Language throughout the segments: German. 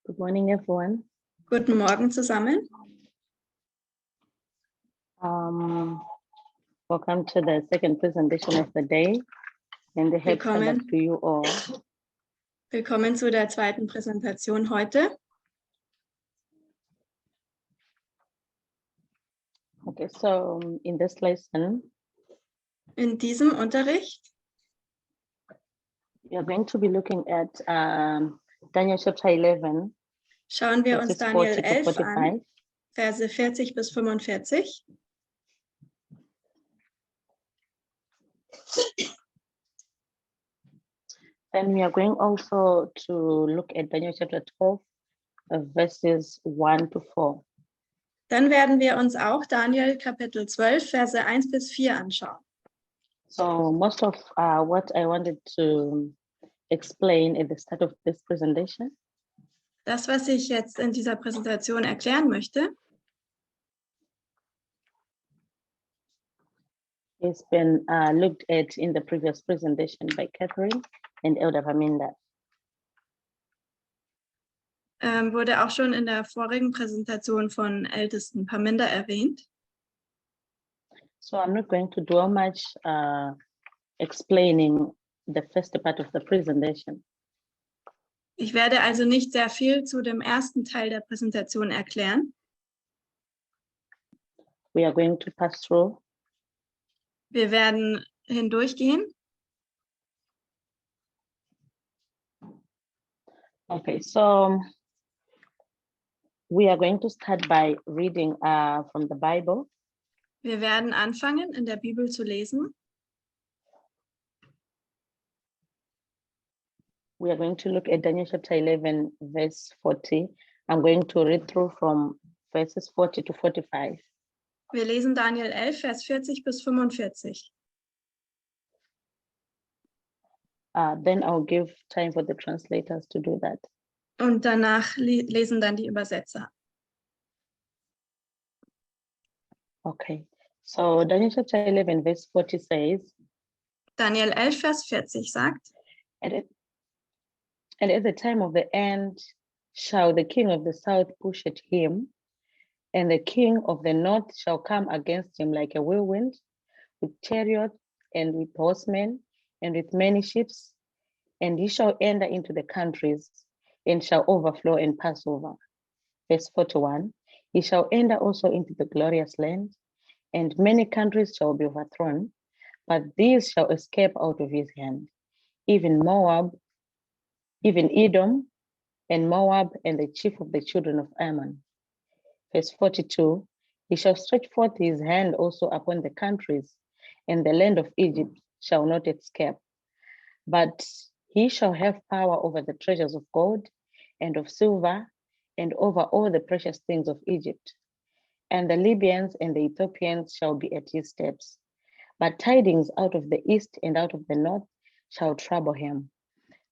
Good morning, everyone. Guten Morgen zusammen. Welcome to the second presentation of the day, and the happy Sabbath to you all. Willkommen zu der zweiten Präsentation heute. Okay, so in this lesson, in diesem Unterricht we are going to be looking at Daniel chapter 11. Schauen wir uns Daniel 11 an, Verse 40 bis 45. Then we are going also to look at Daniel chapter 12, verses 1 to 4. Dann werden wir uns auch Daniel Kapitel 12, Verse 1 bis 4 anschauen. So most of what I wanted to explain at the start of this presentation, das, was ich jetzt in dieser Präsentation erklären möchte, it's been looked at in the previous presentation by Catherine and Elder Paminda. Wurde auch schon in der vorigen Präsentation von Ältesten Paminda erwähnt. So I'm not going to do much explaining the first part of the presentation. Ich werde also nicht sehr viel zu dem ersten Teil der Präsentation erklären. We are going to pass through. Wir werden hindurchgehen. Okay, so we are going to start by reading from the Bible. Wir werden anfangen, in der Bibel zu lesen. We are going to look at Daniel chapter 11, verse 40. I'm going to read through from verses 40 to 45. Wir lesen Daniel 11, Vers 40 bis 45. Then I'll give time for the translators to do that. Und danach lesen dann die Übersetzer. Okay, so Daniel chapter 11, verse 40 says, Daniel 11, Vers 40 sagt, And at the time of the end shall the king of the south push at him, and the king of the north shall come against him like a whirlwind, with chariots and with horsemen and with many ships, and he shall enter into the countries and shall overflow and pass over. Verse 41, he shall enter also into the glorious land, and many countries shall be overthrown, but these shall escape out of his hand, even Moab, even Edom, and Moab, and the chief of the children of Ammon. Verse 42, he shall stretch forth his hand also upon the countries, and the land of Egypt shall not escape. But he shall have power over the treasures of gold and of silver, and over all the precious things of Egypt. And the Libyans and the Ethiopians shall be at his steps. But tidings out of the east and out of the north shall trouble him.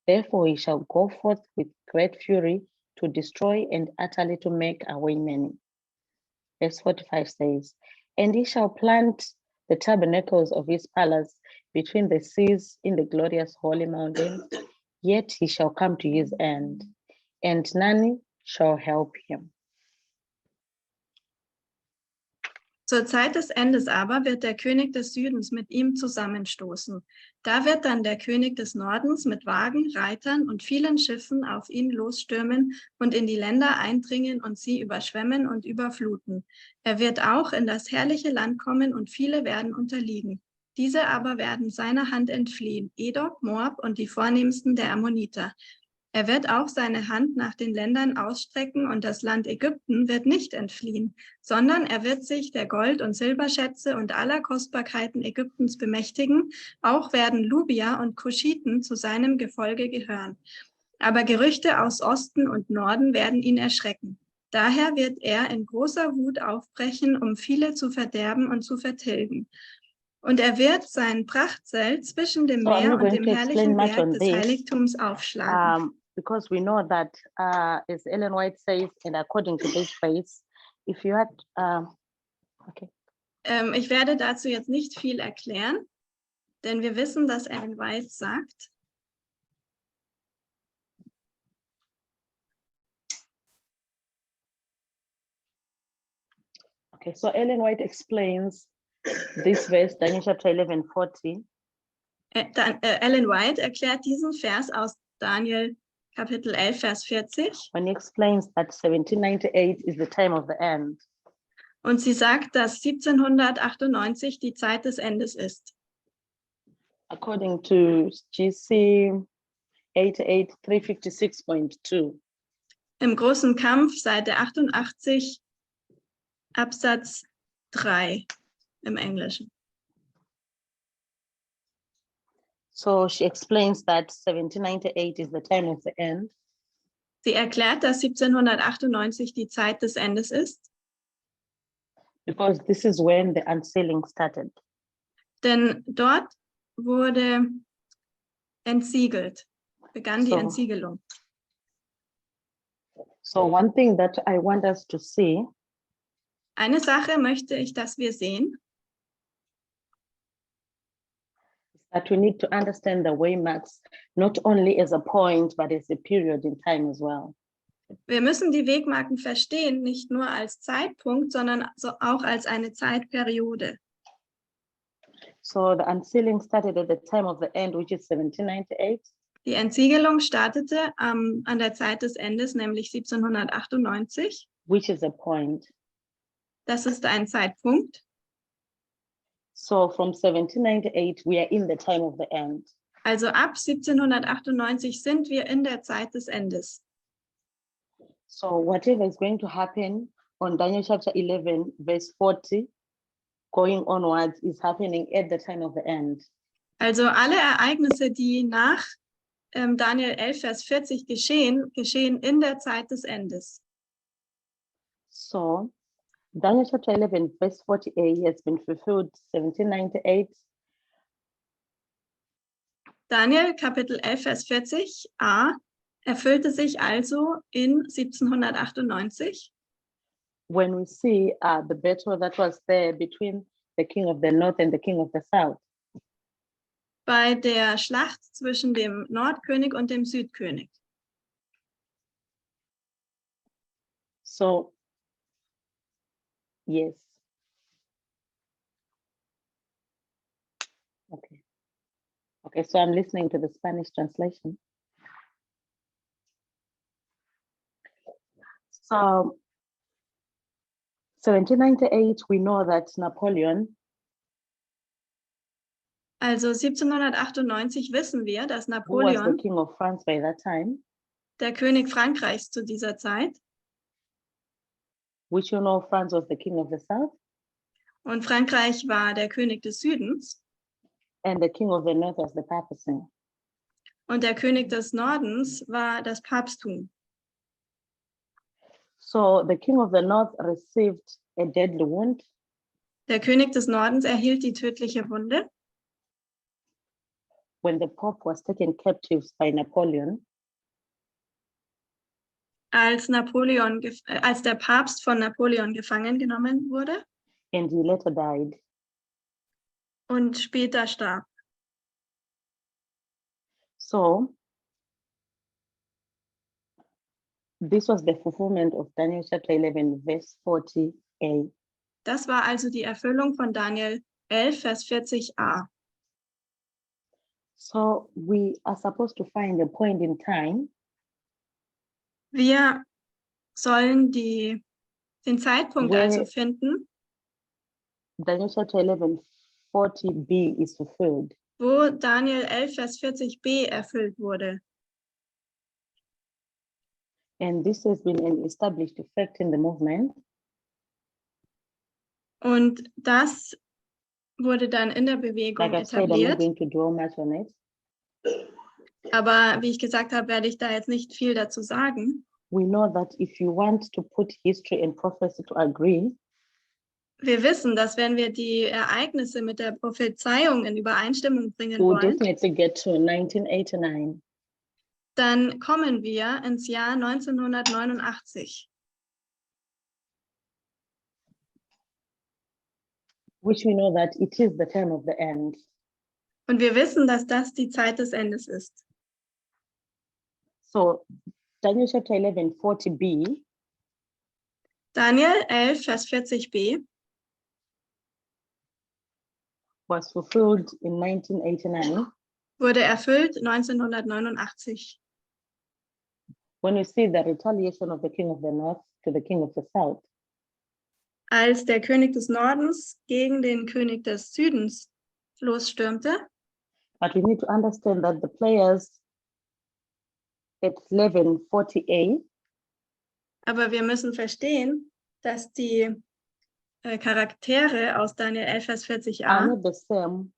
Therefore he shall go forth with great fury to destroy and utterly to make away many. Verse 45 says, and he shall plant the tabernacles of his palace between the seas in the glorious holy mountains, yet he shall come to his end, and none shall help him. Zur Zeit des Endes aber wird der König des Südens mit ihm zusammenstoßen. Da wird dann der König des Nordens mit Wagen, Reitern und vielen Schiffen auf ihn losstürmen und in die Länder eindringen und sie überschwemmen und überfluten. Er wird auch in das herrliche Land kommen und viele werden unterliegen. Diese aber werden seiner Hand entfliehen, Edom, Moab und die vornehmsten der Ammoniter. Er wird auch seine Hand nach den Ländern ausstrecken und das Land Ägypten wird nicht entfliehen, sondern er wird sich der Gold- und Silberschätze und aller Kostbarkeiten Ägyptens bemächtigen. Auch werden Lubier und Kuschiten zu seinem Gefolge gehören. Aber Gerüchte aus Osten und Norden werden ihn erschrecken. Daher wird er in großer Wut aufbrechen, um viele zu verderben und zu vertilgen. Und er wird sein Prachtzelt zwischen dem Meer und dem herrlichen Berg des Heiligtums aufschlagen. Because we know that, as Ellen White says, and according to this phrase, if you had, okay. Ich werde dazu jetzt nicht viel erklären, denn wir wissen, dass Ellen White sagt, Okay, so Ellen White explains this verse, Daniel chapter 11:40. Ellen White erklärt diesen Vers aus Daniel Kapitel 11, Vers 40. When he explains that 1798 is the time of the end. Und sie sagt, dass 1798 die Zeit des Endes ist. According to GC 88356.2. Im großen Kampf, Seite 88, Absatz 3 im Englischen. So she explains that 1798 is the time of the end. Sie erklärt, dass 1798 die Zeit des Endes ist. Because this is when the unsealing started. Denn dort wurde entsiegelt, begann die So- Entsiegelung. So one thing that I want us to see Eine Sache möchte ich, dass wir sehen, is that we need to understand the waymarks not only as a point, but as a period in time as well. wir müssen die Wegmarken verstehen, nicht nur als Zeitpunkt, sondern auch als eine Zeitperiode. So the unsealing started at the time of the end, which is 1798. Die Entsiegelung startete an der Zeit des Endes, nämlich 1798. Which is a point. Das ist ein Zeitpunkt. So from 1798, we are in the time of the end. Also ab 1798 sind wir in der Zeit des Endes. So whatever is going to happen on Daniel chapter 11, verse 40, going onwards, is happening at the time of the end. Also alle Ereignisse, die nach Daniel 11, Vers 40 geschehen in der Zeit des Endes. So Daniel chapter 11, verse 40a has been fulfilled 1798. Daniel Kapitel 11, Vers 40a erfüllte sich also in 1798. When we see the battle that was there between the king of the north and the king of the south. Bei der Schlacht zwischen dem Nordkönig und dem Südkönig. So, yes. Okay. Okay, so I'm listening to the Spanish translation. So, 1798, we know that Napoleon, Also 1798 wissen wir, dass who was the Napoleon, king of France by that time, der König Frankreichs zu dieser Zeit, which you know France was the king of the south, und Frankreich war der König des Südens, and the king of the north was the papacy. und der König des Nordens war das Papsttum. So the king of the north received a deadly wound Der König des Nordens erhielt die tödliche Wunde, when the Pope was taken captive by Napoleon, als der Papst von Napoleon gefangen genommen wurde and he later died. und später starb. So this was the fulfillment of Daniel chapter 11, verse 40a. Das war also die Erfüllung von Daniel 11, Vers 40a. So we are supposed to find a point in time Wir sollen den Zeitpunkt also where finden, Daniel chapter 11, 40b is fulfilled. wo Daniel 11, Vers 40b erfüllt wurde. And this has been an established fact in the movement. Und das wurde dann in der Bewegung Like I said, I'm not etabliert. going to dwell much on it. Aber wie ich gesagt habe, werde ich da jetzt nicht viel dazu sagen. We know that if you want to put history and prophecy to agree, Wir wissen, dass wenn wir die Ereignisse mit der Prophezeiung in Übereinstimmung bringen we'll wollen, definitely get to 1989. dann kommen wir ins Jahr 1989. Which we know that it is the time of the end. Und wir wissen, dass das die Zeit des Endes ist. So Daniel chapter 11, 40b Daniel 11, Vers 40b was fulfilled in 1989. wurde erfüllt 1989. When you see the retaliation of the king of the north to the king of the south, Als der König des Nordens gegen den König des Südens losstürmte. but we need to understand that the players at 1140A, Aber wir müssen verstehen, dass die Charaktere aus Daniel 11, Vers 40a are not the same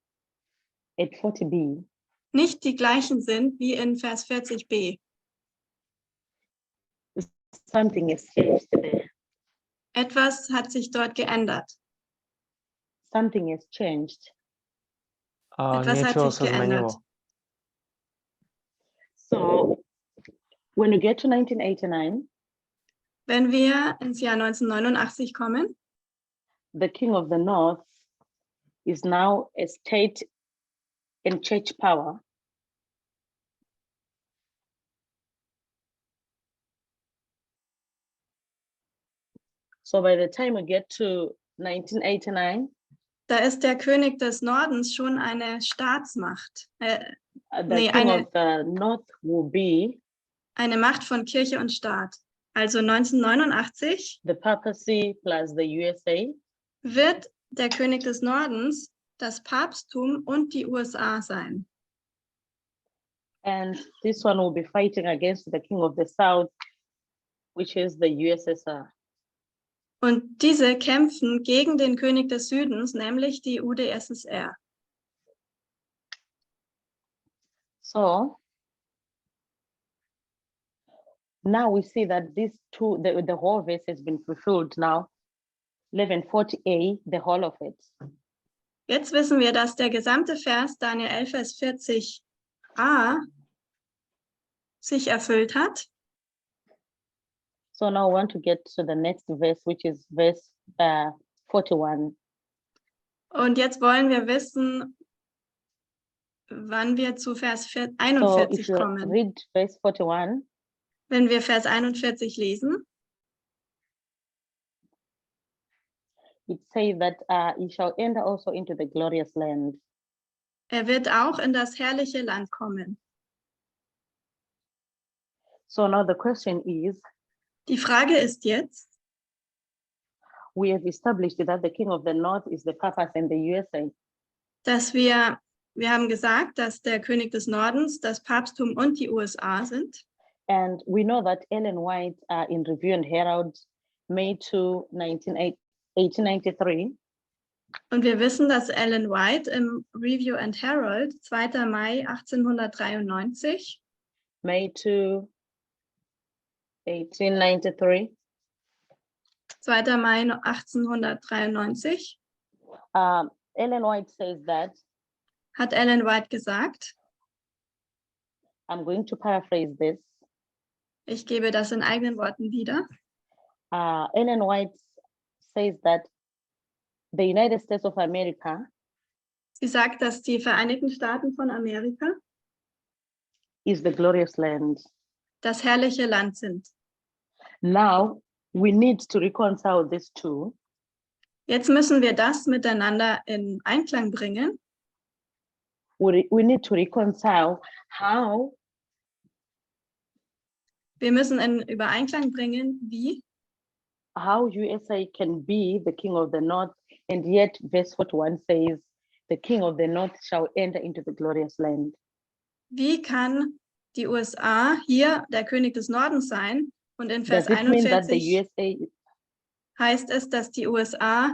at 40B. nicht die gleichen sind wie in Vers 40b. Something is changed there. Etwas hat sich dort geändert. Something has changed. Etwas hat Нечего sich geändert. изменило. So when you get to 1989, Wenn wir ins Jahr 1989 kommen, the king of the north is now a state and church power. So by the time we get to 1989, da ist der König des Nordens schon eine Staatsmacht. the Nee, king eine- of the north will be Eine Macht von Kirche und Staat. Also 1989 the papacy plus the USA, wird der König des Nordens das Papsttum und die USA sein. and this one will be fighting against the king of the south, which is the USSR. Und diese kämpfen gegen den König des Südens, nämlich die UdSSR. So now we see that these two, the whole verse has been fulfilled now. 1140A, the whole of it. Jetzt wissen wir, dass der gesamte Vers Daniel 11, Vers 40a sich erfüllt hat. So now I want to get to the next verse, which is verse 41. Und jetzt wollen wir wissen, wann wir zu Vers So if 41 you kommen. read verse 41, Wenn wir Vers 41 lesen, it says that he shall enter also into the glorious land. wird auch in das herrliche Land kommen. So now the question is, Die Frage ist jetzt, we have established that the king of the north is the papas and the USA. dass wir haben gesagt, dass der König des Nordens das Papsttum und die USA sind. And we know that Ellen White in Review and Herald, May 2, 1893, Und wir wissen, dass Ellen White im Review and Herald, 2. Mai 1893, May 2, 1893, 2. Mai 1893, Ellen White says that, hat Ellen White gesagt, I'm going to paraphrase this. ich gebe das in eigenen Worten wieder. Ellen White says that the United States of America Sie sagt, dass die Vereinigten Staaten von Amerika is the glorious land. das herrliche Land sind. Now we need to reconcile these two. Jetzt müssen wir das miteinander in Einklang bringen. We need to reconcile how Wir müssen in Übereinklang bringen, wie USA can be the king of the north, and yet verse 41 says, the king of the north shall enter into the glorious land. Wie kann die USA hier der König des Nordens sein? Und in Vers Does it mean that the 41 USA, heißt es, dass die USA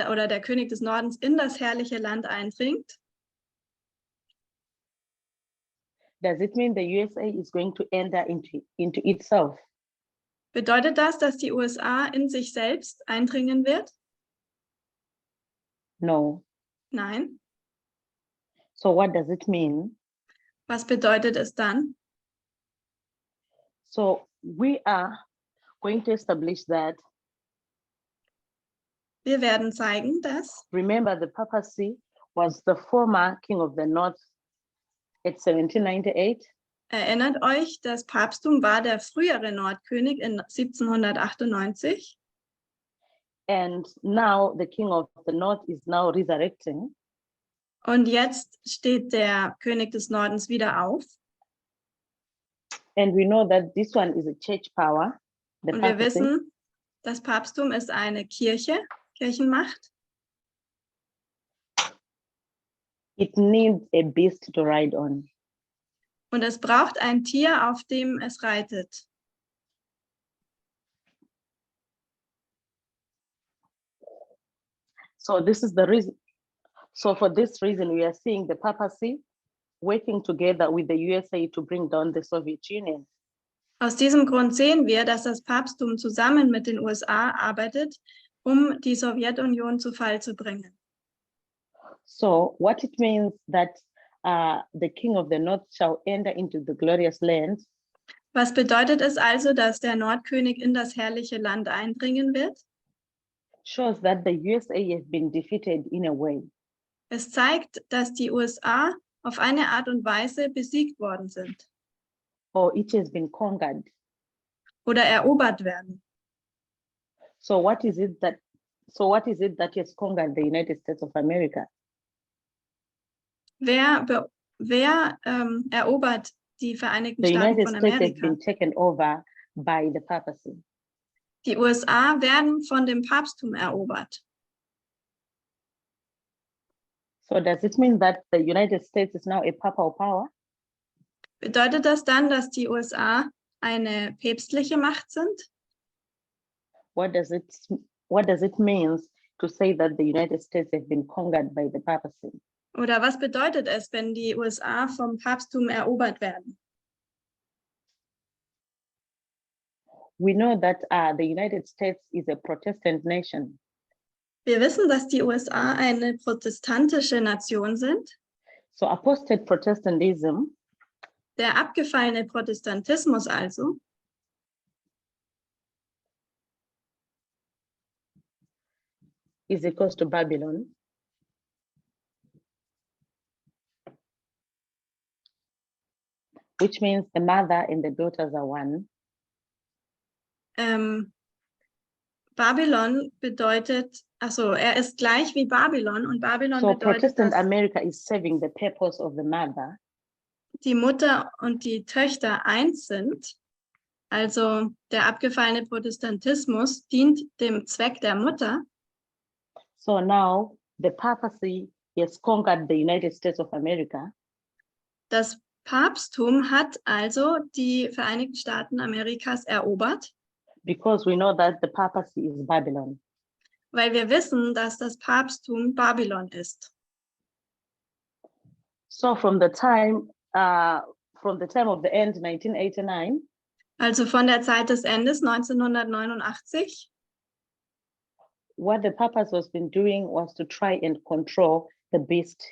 oder der König des Nordens in das herrliche Land eindringt? does it mean the USA is going to enter into itself? Bedeutet das, dass die USA in sich selbst eindringen wird? No. Nein. So what does it mean? Was bedeutet es dann? So we are going to establish that, Wir werden zeigen, dass remember, the papacy was the former king of the north at 1798. Erinnert euch, das Papsttum war der frühere Nordkönig in 1798 And now the king of the north is now resurrecting. Und jetzt steht der König des Nordens wieder auf. And we know that this one is a church power. The Und wir papacy. wissen, das Papsttum ist eine Kirche, Kirchenmacht. It needs a beast to ride on. Und es braucht ein Tier, auf dem es reitet. So this is the reason. So for this reason, we are seeing the papacy working together with the USA to bring down the Soviet Union. Aus diesem Grund sehen wir, dass das Papsttum zusammen mit den USA arbeitet, um die Sowjetunion zu Fall zu bringen. So what it means that the king of the north shall enter into the glorious land. Was bedeutet es also, dass der Nordkönig in das herrliche Land eindringen wird? Shows that the USA has been defeated in a way. Es zeigt, dass die USA auf eine Art und Weise besiegt worden sind Or it has been conquered. oder erobert werden. So what is it that has conquered the United States of America? Wer erobert die Vereinigten The Staaten United von States has Amerika? been taken over by the papacy. Die USA werden von dem Papsttum erobert. So does it mean that the United States is now a papal power? Bedeutet das dann, dass die USA eine päpstliche Macht sind? What does it mean to say that the United States has been conquered by the papacy? Oder was bedeutet es, wenn die USA vom Papsttum erobert werden? We know that the United States is a Protestant nation. Wir wissen, dass die USA eine protestantische Nation sind. So apostate Protestantism Der abgefallene Protestantismus also is equal to Babylon. Which means the mother and the daughters are one. Babylon bedeutet, also er ist gleich wie Babylon und Babylon So bedeutet, Protestant dass America is serving the purpose of the mother. die Mutter und die Töchter eins sind. Also der abgefallene Protestantismus dient dem Zweck der Mutter. So now the papacy has conquered the United States of America. Das Papsttum hat also die Vereinigten Staaten Amerikas erobert, Because we know that the papacy is Babylon. weil wir wissen, dass das Papsttum Babylon ist. So from the time of the end, 1989, Also von der Zeit des Endes 1989, what the papacy has been doing was to try and control the beast.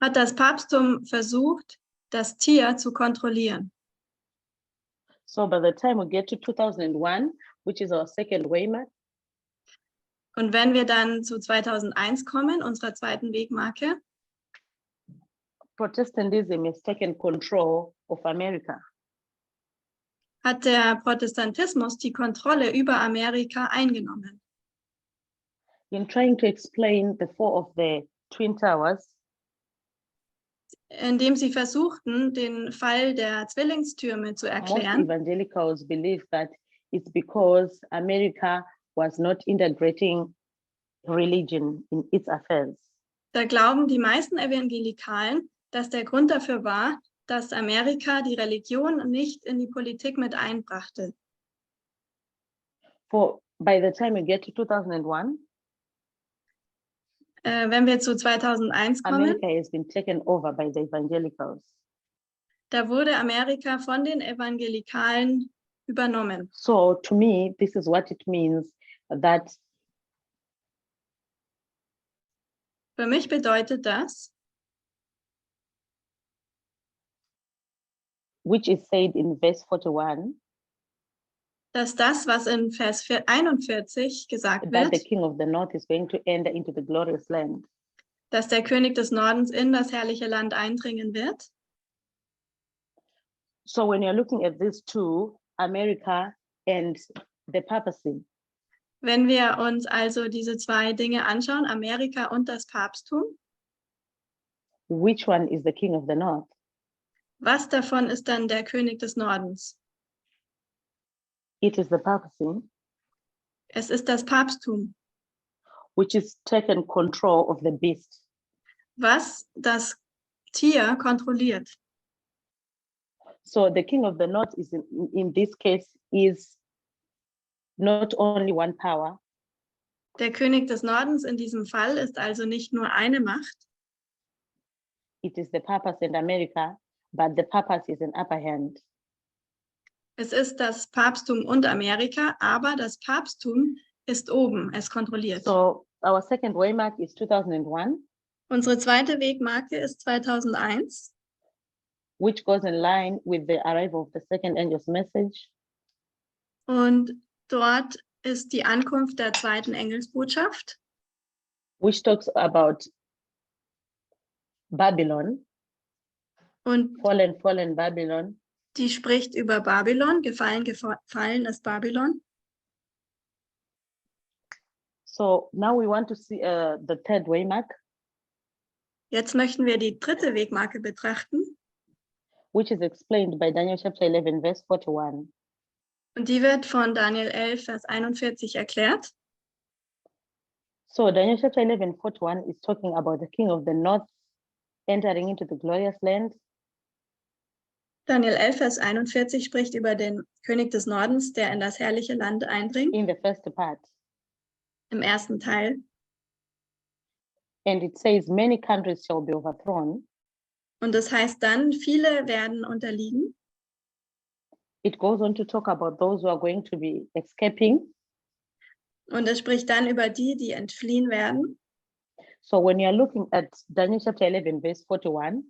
hat das Papsttum versucht, das Tier zu kontrollieren. So by the time we get to 2001, which is our second waymark, Und wenn wir dann zu 2001 kommen, unserer zweiten Wegmarke, Protestantism has taken control of America. hat der Protestantismus die Kontrolle über Amerika eingenommen. In trying to explain the fall of the Twin Towers, Indem sie versuchten, den Fall der Zwillingstürme zu most erklären, evangelicals believe that it's because America was not integrating religion in its affairs. da glauben die meisten Evangelikalen, dass der Grund dafür war, dass Amerika die Religion nicht in die Politik mit einbrachte. By the time we get to 2001, Wenn wir zu 2001 kommen, America has been taken over by the evangelicals. da wurde Amerika von den Evangelikalen übernommen. So to me, this is what it means that Für mich bedeutet das, which is said in verse 41, dass das, was in Vers 41 gesagt that the wird, king of the north is going to enter into the glorious land. dass der König des Nordens in das herrliche Land eindringen wird. So when you're looking at these two, America and the papacy, Wenn wir uns also diese zwei Dinge anschauen, Amerika und das Papsttum, which one is the king of the north? Was davon ist dann der König des Nordens? It is the papacy, Es ist das Papsttum, which is taken control of the beast. was das Tier kontrolliert. So the king of the north is in this case is not only one power, Der König des Nordens in diesem Fall ist also nicht nur eine Macht, it is the papacy in America, but the papacy is an upper hand. es ist das Papsttum und Amerika, aber das Papsttum ist oben, es kontrolliert. So our second waymark is 2001, Unsere zweite Wegmarke ist 2001, which goes in line with the arrival of the second angel's message. und dort ist die Ankunft der zweiten Engelsbotschaft, Which talks about Babylon, und fallen Babylon, die spricht über Babylon, gefallen ist Babylon. So now we want to see the third waymark, Jetzt möchten wir die dritte Wegmarke betrachten, which is explained by Daniel chapter 11, verse 41. und die wird von Daniel 11, Vers 41 erklärt. So Daniel chapter 11, 41 is talking about the king of the north entering into the glorious land. Daniel 11, Vers 41 spricht über den König des Nordens, der in das herrliche Land eindringt, In the first part. im ersten Teil. And it says, many countries shall be overthrown. Und das heißt dann, viele werden unterliegen. It goes on to talk about those who are going to be escaping. Und es spricht dann über die, die entfliehen werden. So when you're looking at Daniel chapter 11, verse 41,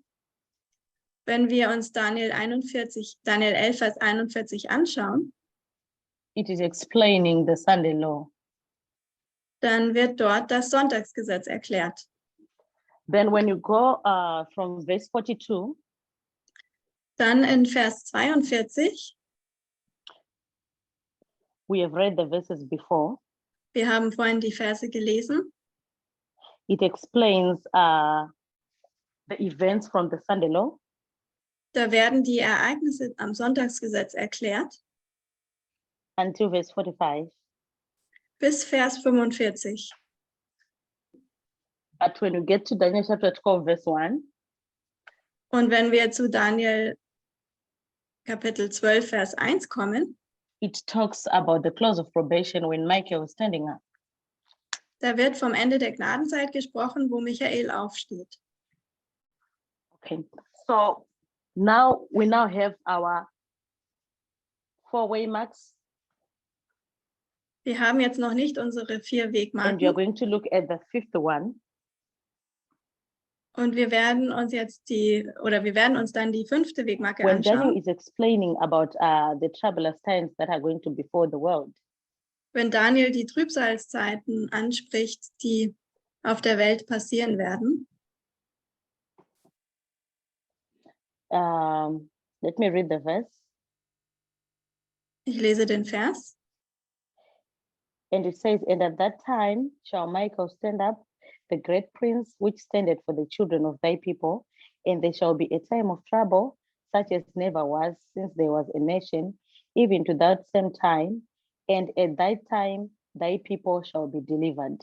Wenn wir uns Daniel 11, Vers 41 anschauen, it is explaining the Sunday law. dann wird dort das Sonntagsgesetz erklärt. Then when you go from verse 42, Dann in Vers 42, we have read the verses before. wir haben vorhin die Verse gelesen, It explains the events from the Sunday law. da werden die Ereignisse am Sonntagsgesetz erklärt, Until verse 45. bis Vers 45. But when you get to Daniel chapter 12, verse 1, Und wenn wir zu Daniel Kapitel 12, Vers 1 kommen, it talks about the close of probation when Michael was standing up. da wird vom Ende der Gnadenzeit gesprochen, wo Michael aufsteht. Okay, so now we have our 4 waymarks, Wir haben jetzt noch nicht unsere 4 and we are Wegmarken, going to look at the 5th one. und wir werden uns dann die 5. Wegmarke When Daniel anschauen. is explaining about the troublous times that are going to befall the world. Wenn Daniel die Trübsalzeiten anspricht, die auf der Welt passieren werden. Let me read the verse. Ich lese den Vers. And it says, and at that time shall Michael stand up, the great prince, which standeth for the children of thy people, and there shall be a time of trouble, such as never was since there was a nation, even to that same time, and at that time thy people shall be delivered.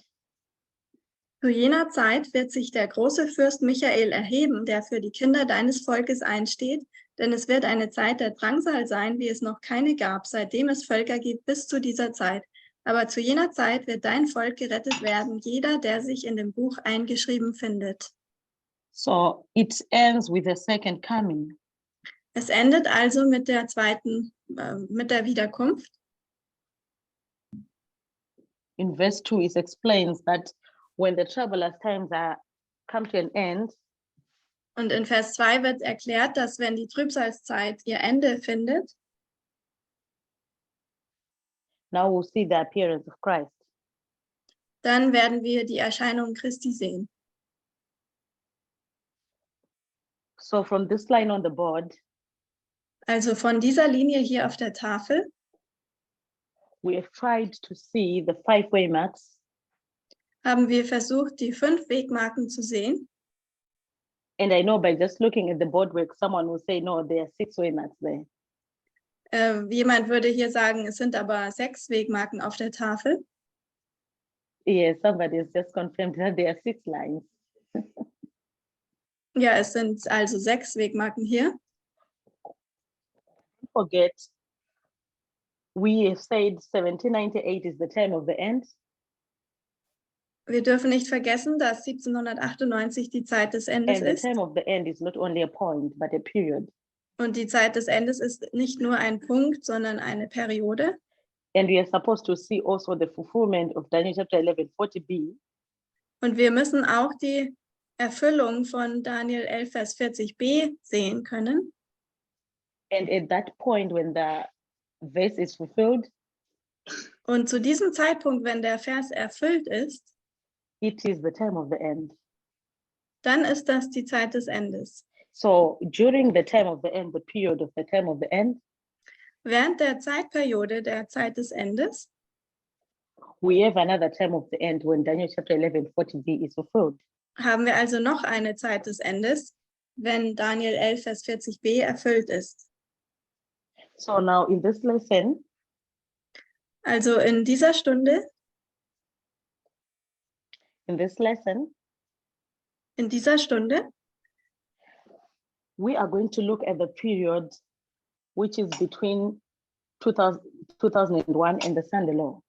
Zu jener Zeit wird sich der große Fürst Michael erheben, der für die Kinder deines Volkes einsteht, denn es wird eine Zeit der Drangsal sein, wie es noch keine gab, seitdem es Völker gibt bis zu dieser Zeit. Aber zu jener Zeit wird dein Volk gerettet werden, jeder, der sich in dem Buch eingeschrieben findet. So it ends with the second coming. Es endet also mit der mit der Wiederkunft. In verse 2, it explains that when the troublous times come to an end, Und in Vers 2 wird erklärt, dass wenn die Trübsalzeit ihr Ende findet, now we'll see the appearance of Christ. dann werden wir die Erscheinung Christi sehen. So from this line on the board, Also von dieser Linie hier auf der Tafel we have tried to see the 5 waymarks haben wir versucht, die 5 Wegmarken zu sehen. And I know by just looking at the boardwork, someone will say, no, there are 6 waymarks there. Jemand würde hier sagen, es sind aber 6 Wegmarken auf der Tafel. Yes, somebody has just confirmed that there are 6 lines. Ja, es sind also 6 Wegmarken hier. Don't forget, we have said 1798 is the time of the end. Wir dürfen nicht vergessen, dass 1798 die Zeit des Endes And the ist. time of the end is not only a point, but a period. Und die Zeit des Endes ist nicht nur ein Punkt, sondern eine Periode. And we are supposed to see also the fulfillment of Daniel chapter 11, 40b. Und wir müssen auch die Erfüllung von Daniel 11, Vers 40b sehen können. And at that point, when the verse is fulfilled, Und zu diesem Zeitpunkt, wenn der Vers erfüllt ist, it is the time of the end. dann ist das die Zeit des Endes. So during the time of the end, the period of the time of the end, Während der Zeitperiode der Zeit des Endes we have another time of the end when Daniel chapter 11, 40b is fulfilled. haben wir also noch eine Zeit des Endes, wenn Daniel 11, Vers 40b erfüllt ist. So now in this lesson, Also in dieser Stunde, in this lesson, in dieser Stunde we are going to look at the period which is between 2001 and the Sunday law.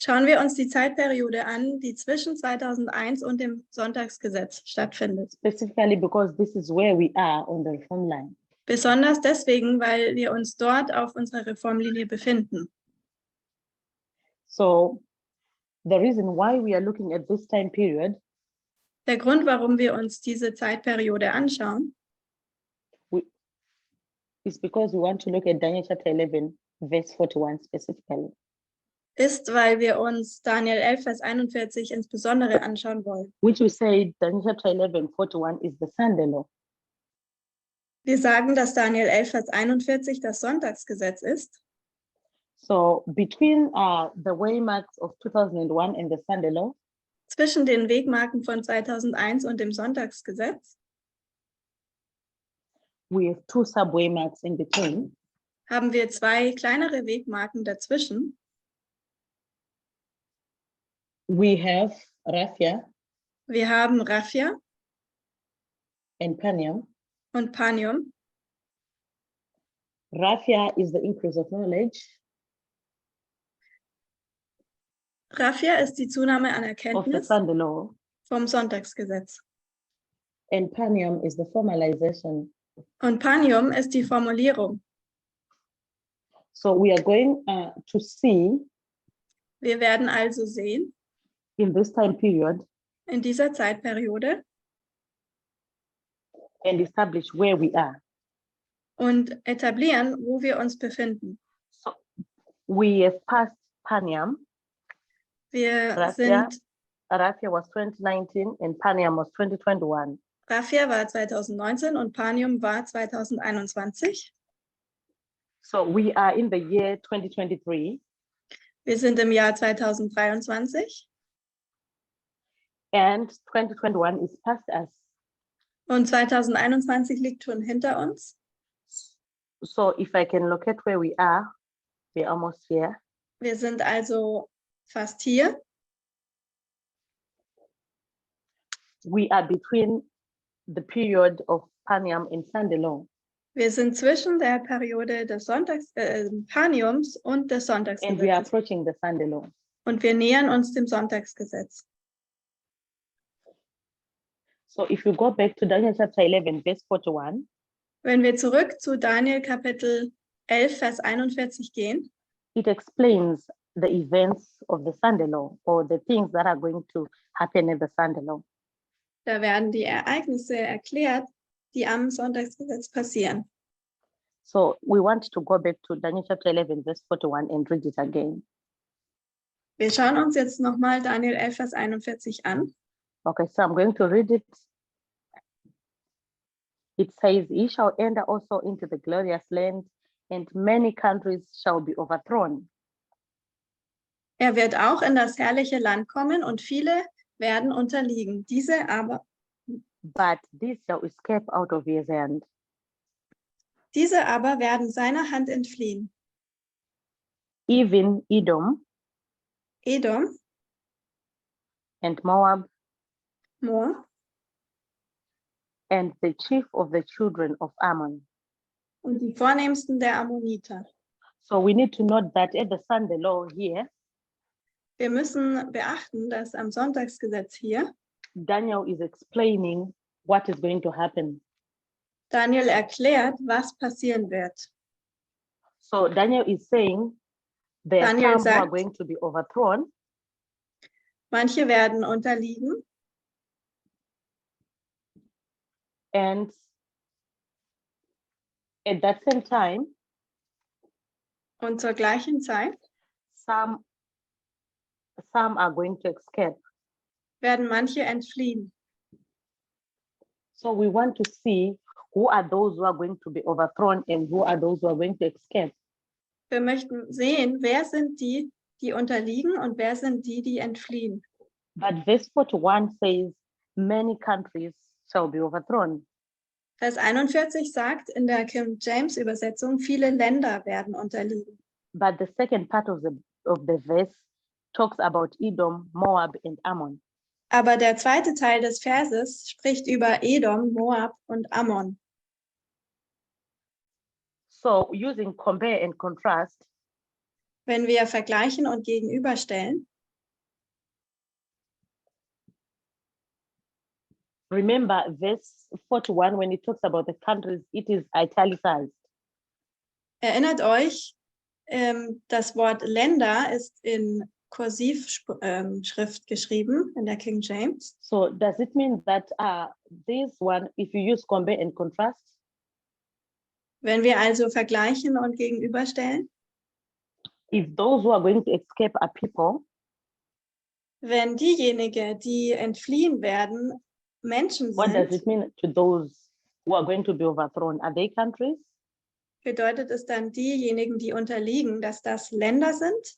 schauen wir uns die Zeitperiode an, die zwischen 2001 und dem Sonntagsgesetz stattfindet. Specifically because this is where we are on the reform line. Besonders deswegen, weil wir uns dort auf unserer Reformlinie befinden. So the reason why we are looking at this time period Der Grund, warum wir uns diese Zeitperiode anschauen, is because we want to look at Daniel chapter 11, verse 41 specifically. ist, weil wir uns Daniel 11, Vers 41 insbesondere anschauen wollen. Which we say Daniel chapter 11, 41 is the Sunday law. Wir sagen, dass Daniel 11, Vers 41 das Sonntagsgesetz ist. So between the waymarks of 2001 and the Sunday law, Zwischen den Wegmarken von 2001 und dem Sonntagsgesetz we have 2 sub-waymarks in between. haben wir 2 kleinere Wegmarken dazwischen. We have Raphia Wir haben Raphia and Panium. und Panium. Raphia is the increase of knowledge Raphia ist die Zunahme an of the Erkenntnis Sunday law, vom Sonntagsgesetz. and Panium is the formalization. Und Panium ist die Formulierung. So we are going to see Wir werden also sehen, in this time period in dieser Zeitperiode and establish where we are. und etablieren, wo wir uns befinden. So we have passed Panium. Wir Raphia, sind, Raphia was 2019 and Panium was 2021. Raphia war 2019 und Panium war 2021. So we are in the year 2023 Wir sind im Jahr 2023 and 2021 is past us. und 2021 liegt schon hinter uns. So if I can locate where we are, we're almost here. Wir sind also fast hier. We are between the period of Panium and Sunday law. Wir sind zwischen der Periode des Paniums und des And we are Sonntagsgesetzes. approaching the Sunday law. Und wir nähern uns dem Sonntagsgesetz. So if you go back to Daniel chapter 11, verse 41, Wenn wir zurück zu Daniel Kapitel 11, Vers 41 gehen, it explains the events of the Sunday law or the things that are going to happen in the Sunday law. da werden die Ereignisse erklärt, die am Sonntagsgesetz passieren. So we want to go back to Daniel chapter 11, verse 41 and read it again. Wir schauen uns jetzt nochmal Daniel 11, Vers 41 an. Okay, so I'm going to read it. It says, "He shall enter also into the glorious land, and many countries shall be overthrown. Er wird auch in das herrliche Land kommen und viele werden unterliegen. Diese aber but this shall escape out of his hand. Diese aber werden seiner Hand entfliehen. Even Edom Edom, and Moab Moab and the chief of the children of Ammon. und die Vornehmsten der Ammoniter. So we need to note that at the Sunday law here, Wir müssen beachten, dass am Sonntagsgesetz hier Daniel is explaining what is going to happen. Daniel erklärt, was passieren wird. So Daniel is saying there are Daniel some who are sagt, going to be overthrown, manche werden unterliegen and at that same time, und zur gleichen Zeit some are going to escape. werden manche entfliehen. So we want to see who are those who are going to be overthrown and who are those who are going to escape. Wir möchten sehen, wer sind die, die unterliegen und wer sind die, die entfliehen. But verse 41 says, many countries shall be overthrown. Vers 41 sagt in der King James Übersetzung, viele Länder werden unterliegen. But the second part of the verse talks about Edom, Moab, and Ammon. Aber der zweite Teil des Verses spricht über Edom, Moab und Ammon. So using compare and contrast, Wenn wir vergleichen und gegenüberstellen, remember verse 41, when it talks about the countries, it is italicized. erinnert euch, das Wort Länder ist in Kursivschrift geschrieben in der King James. So does it mean that this one, if you use compare and contrast, Wenn wir also vergleichen und gegenüberstellen, if those who are going to escape are people, wenn diejenigen, die entfliehen werden, Menschen what does sind, it mean to those who are going to be overthrown? Are they countries? bedeutet es dann diejenigen, die unterliegen, dass das Länder sind?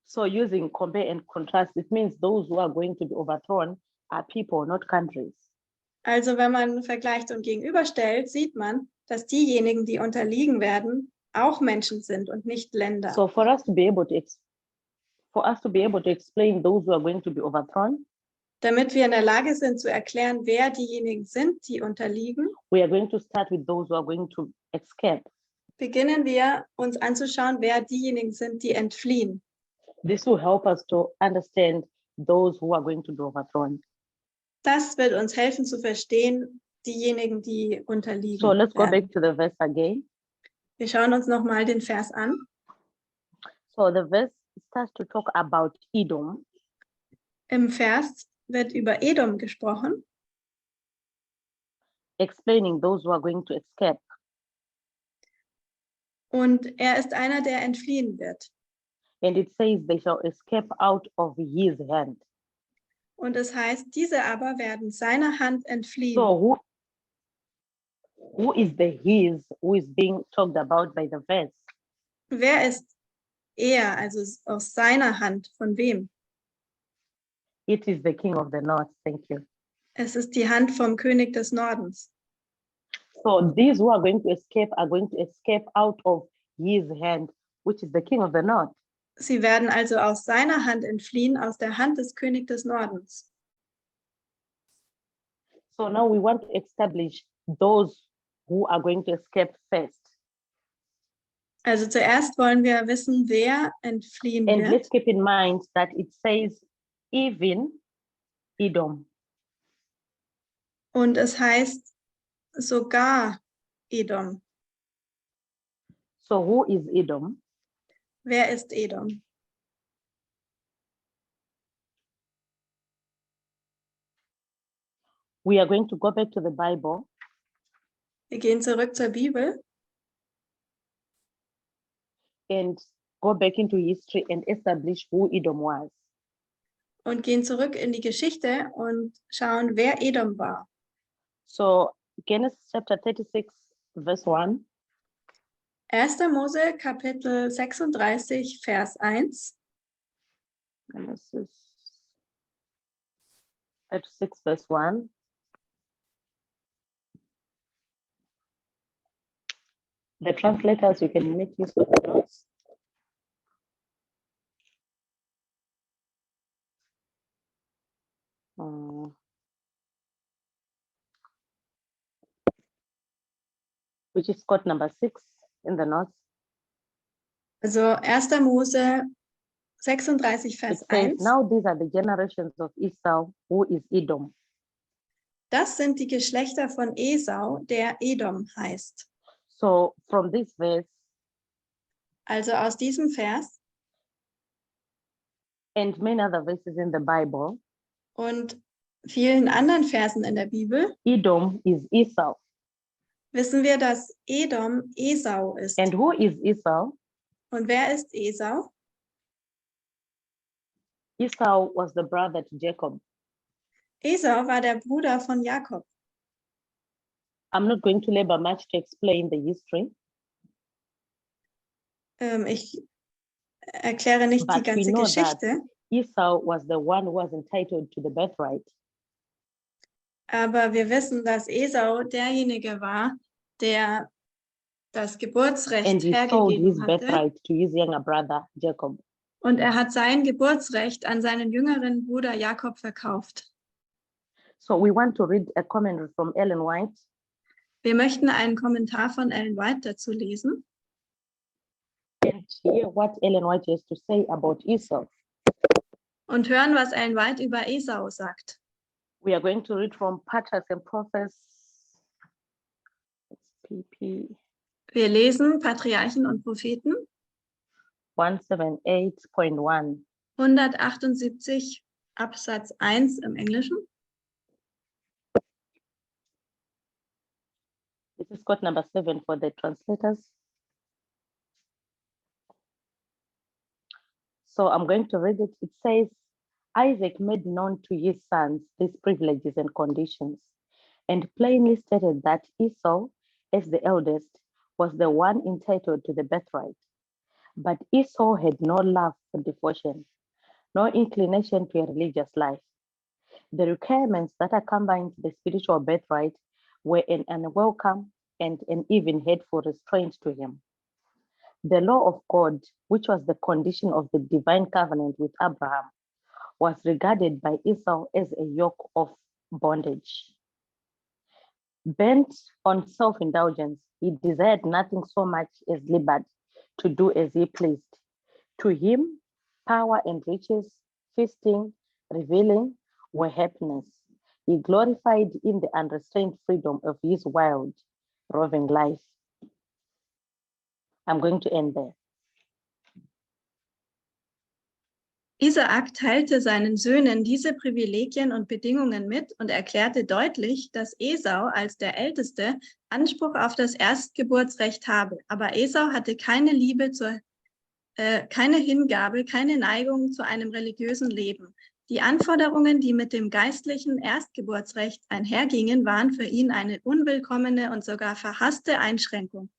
So using compare and contrast, it means those who are going to be overthrown are people, not countries. Also wenn man vergleicht und gegenüberstellt, sieht man, dass diejenigen, die unterliegen werden, auch Menschen sind und nicht Länder. So for us to be able to explain those who are going to be overthrown, Damit wir in der Lage sind zu erklären, wer diejenigen sind, die unterliegen, we are going to start with those who are going to escape. beginnen wir uns anzuschauen, wer diejenigen sind, die entfliehen. This will help us to understand those who are going to be overthrown. Das wird uns helfen zu verstehen, diejenigen, die unterliegen. So let's go werden. back to the verse again. Wir schauen uns nochmal den Vers an. So the verse starts to talk about Edom. Im Vers wird über Edom gesprochen, Explaining those who are going to escape. und er ist einer, der entfliehen wird. And it says they shall escape out of his hand. Und es heißt, diese aber werden seiner Hand entfliehen. So who is the his who is being talked about by the verse? Wer ist er, also aus seiner Hand, von wem? It is the king of the north. Thank you. Es ist die Hand vom König des Nordens. So these who are going to escape out of his hand, which is the king of the north. Sie werden also aus seiner Hand entfliehen, aus der Hand des Königs des Nordens. So now we want to establish those who are going to escape first. Also zuerst wollen wir wissen, wer entfliehen And wird. let's keep in mind that it says even Edom. Und es heißt sogar Edom. So who is Edom? Wer ist Edom? We are going to go back to the Bible Wir gehen zurück zur Bibel and go back into history and establish who Edom was. und gehen zurück in die Geschichte und schauen, wer Edom war. So Genesis chapter 36, verse 1. 1. Mose Kapitel 36, Vers 1. Genesis 36, verse 1. The translators, you can make use of the notes. Which is code number 6 in the notes. Also 1. Mose 36, It Vers says, 1. now these are the generations of Esau, who is Edom. Das sind die Geschlechter von Esau, der Edom heißt. So from this verse, Also aus diesem Vers and many other verses in the Bible, und vielen anderen Versen in der Bibel Edom is Esau. wissen wir, dass Edom Esau ist. And who is Esau? Und wer ist Esau? Esau was the brother to Jacob. Esau war der Bruder von Jakob. I'm not going to labor much to explain the history, Ich erkläre nicht die but we ganze know that Geschichte, Esau was the one who was entitled to the birthright. aber wir wissen, dass Esau derjenige war, der das Geburtsrecht And he sold hergegeben his hatte. birthright to his younger brother, Jacob. Und er hat sein Geburtsrecht an seinen jüngeren Bruder Jakob verkauft. So we want to read a commentary from Ellen White. Wir möchten einen Kommentar von Ellen White dazu lesen And hear what Ellen White has to say about Esau. und hören, was Ellen White über Esau sagt. We are going to read from Patriarchs and Prophets. PP Wir lesen Patriarchen und Propheten 178.1. 178 Absatz 1 im Englischen. This is code number 7 for the translators. So I'm going to read it. It says, Isaac made known to his sons these privileges and conditions, and plainly stated that Esau, as the eldest, was the one entitled to the birthright. But Esau had no love for devotion, no inclination to a religious life. The requirements that accompanied the spiritual birthright were an unwelcome and an even hateful restraint to him. The law of God, which was the condition of the divine covenant with Abraham, was regarded by Esau as a yoke of bondage. Bent on self-indulgence, he desired nothing so much as liberty to do as he pleased. To him, power and riches, feasting, reveling were happiness. He gloried in the unrestrained freedom of his wild, roving life. I'm going to end there. Isaak teilte seinen Söhnen diese Privilegien und Bedingungen mit und erklärte deutlich, dass Esau als der Älteste Anspruch auf das Erstgeburtsrecht habe. Aber Esau hatte keine Liebe keine Hingabe, keine Neigung zu einem religiösen Leben. Die Anforderungen, die mit dem geistlichen Erstgeburtsrecht einhergingen, waren für ihn eine unwillkommene und sogar verhasste Einschränkung.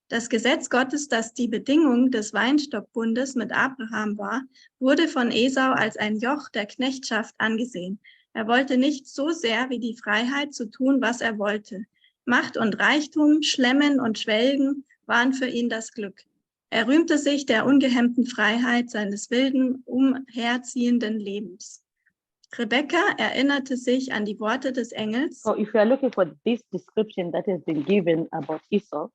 Das Gesetz Gottes, das die Bedingung des Weinstockbundes mit Abraham war, wurde von Esau als ein Joch der Knechtschaft angesehen. Er wollte nichts so sehr wie die Freiheit zu tun, was er wollte. Macht und Reichtum, Schlemmen und Schwelgen waren für ihn das Glück. Er rühmte sich der ungehemmten Freiheit seines wilden, umherziehenden Lebens. Rebekka erinnerte sich an die Worte des Engels. So if you are looking for this description that has been given about Esau,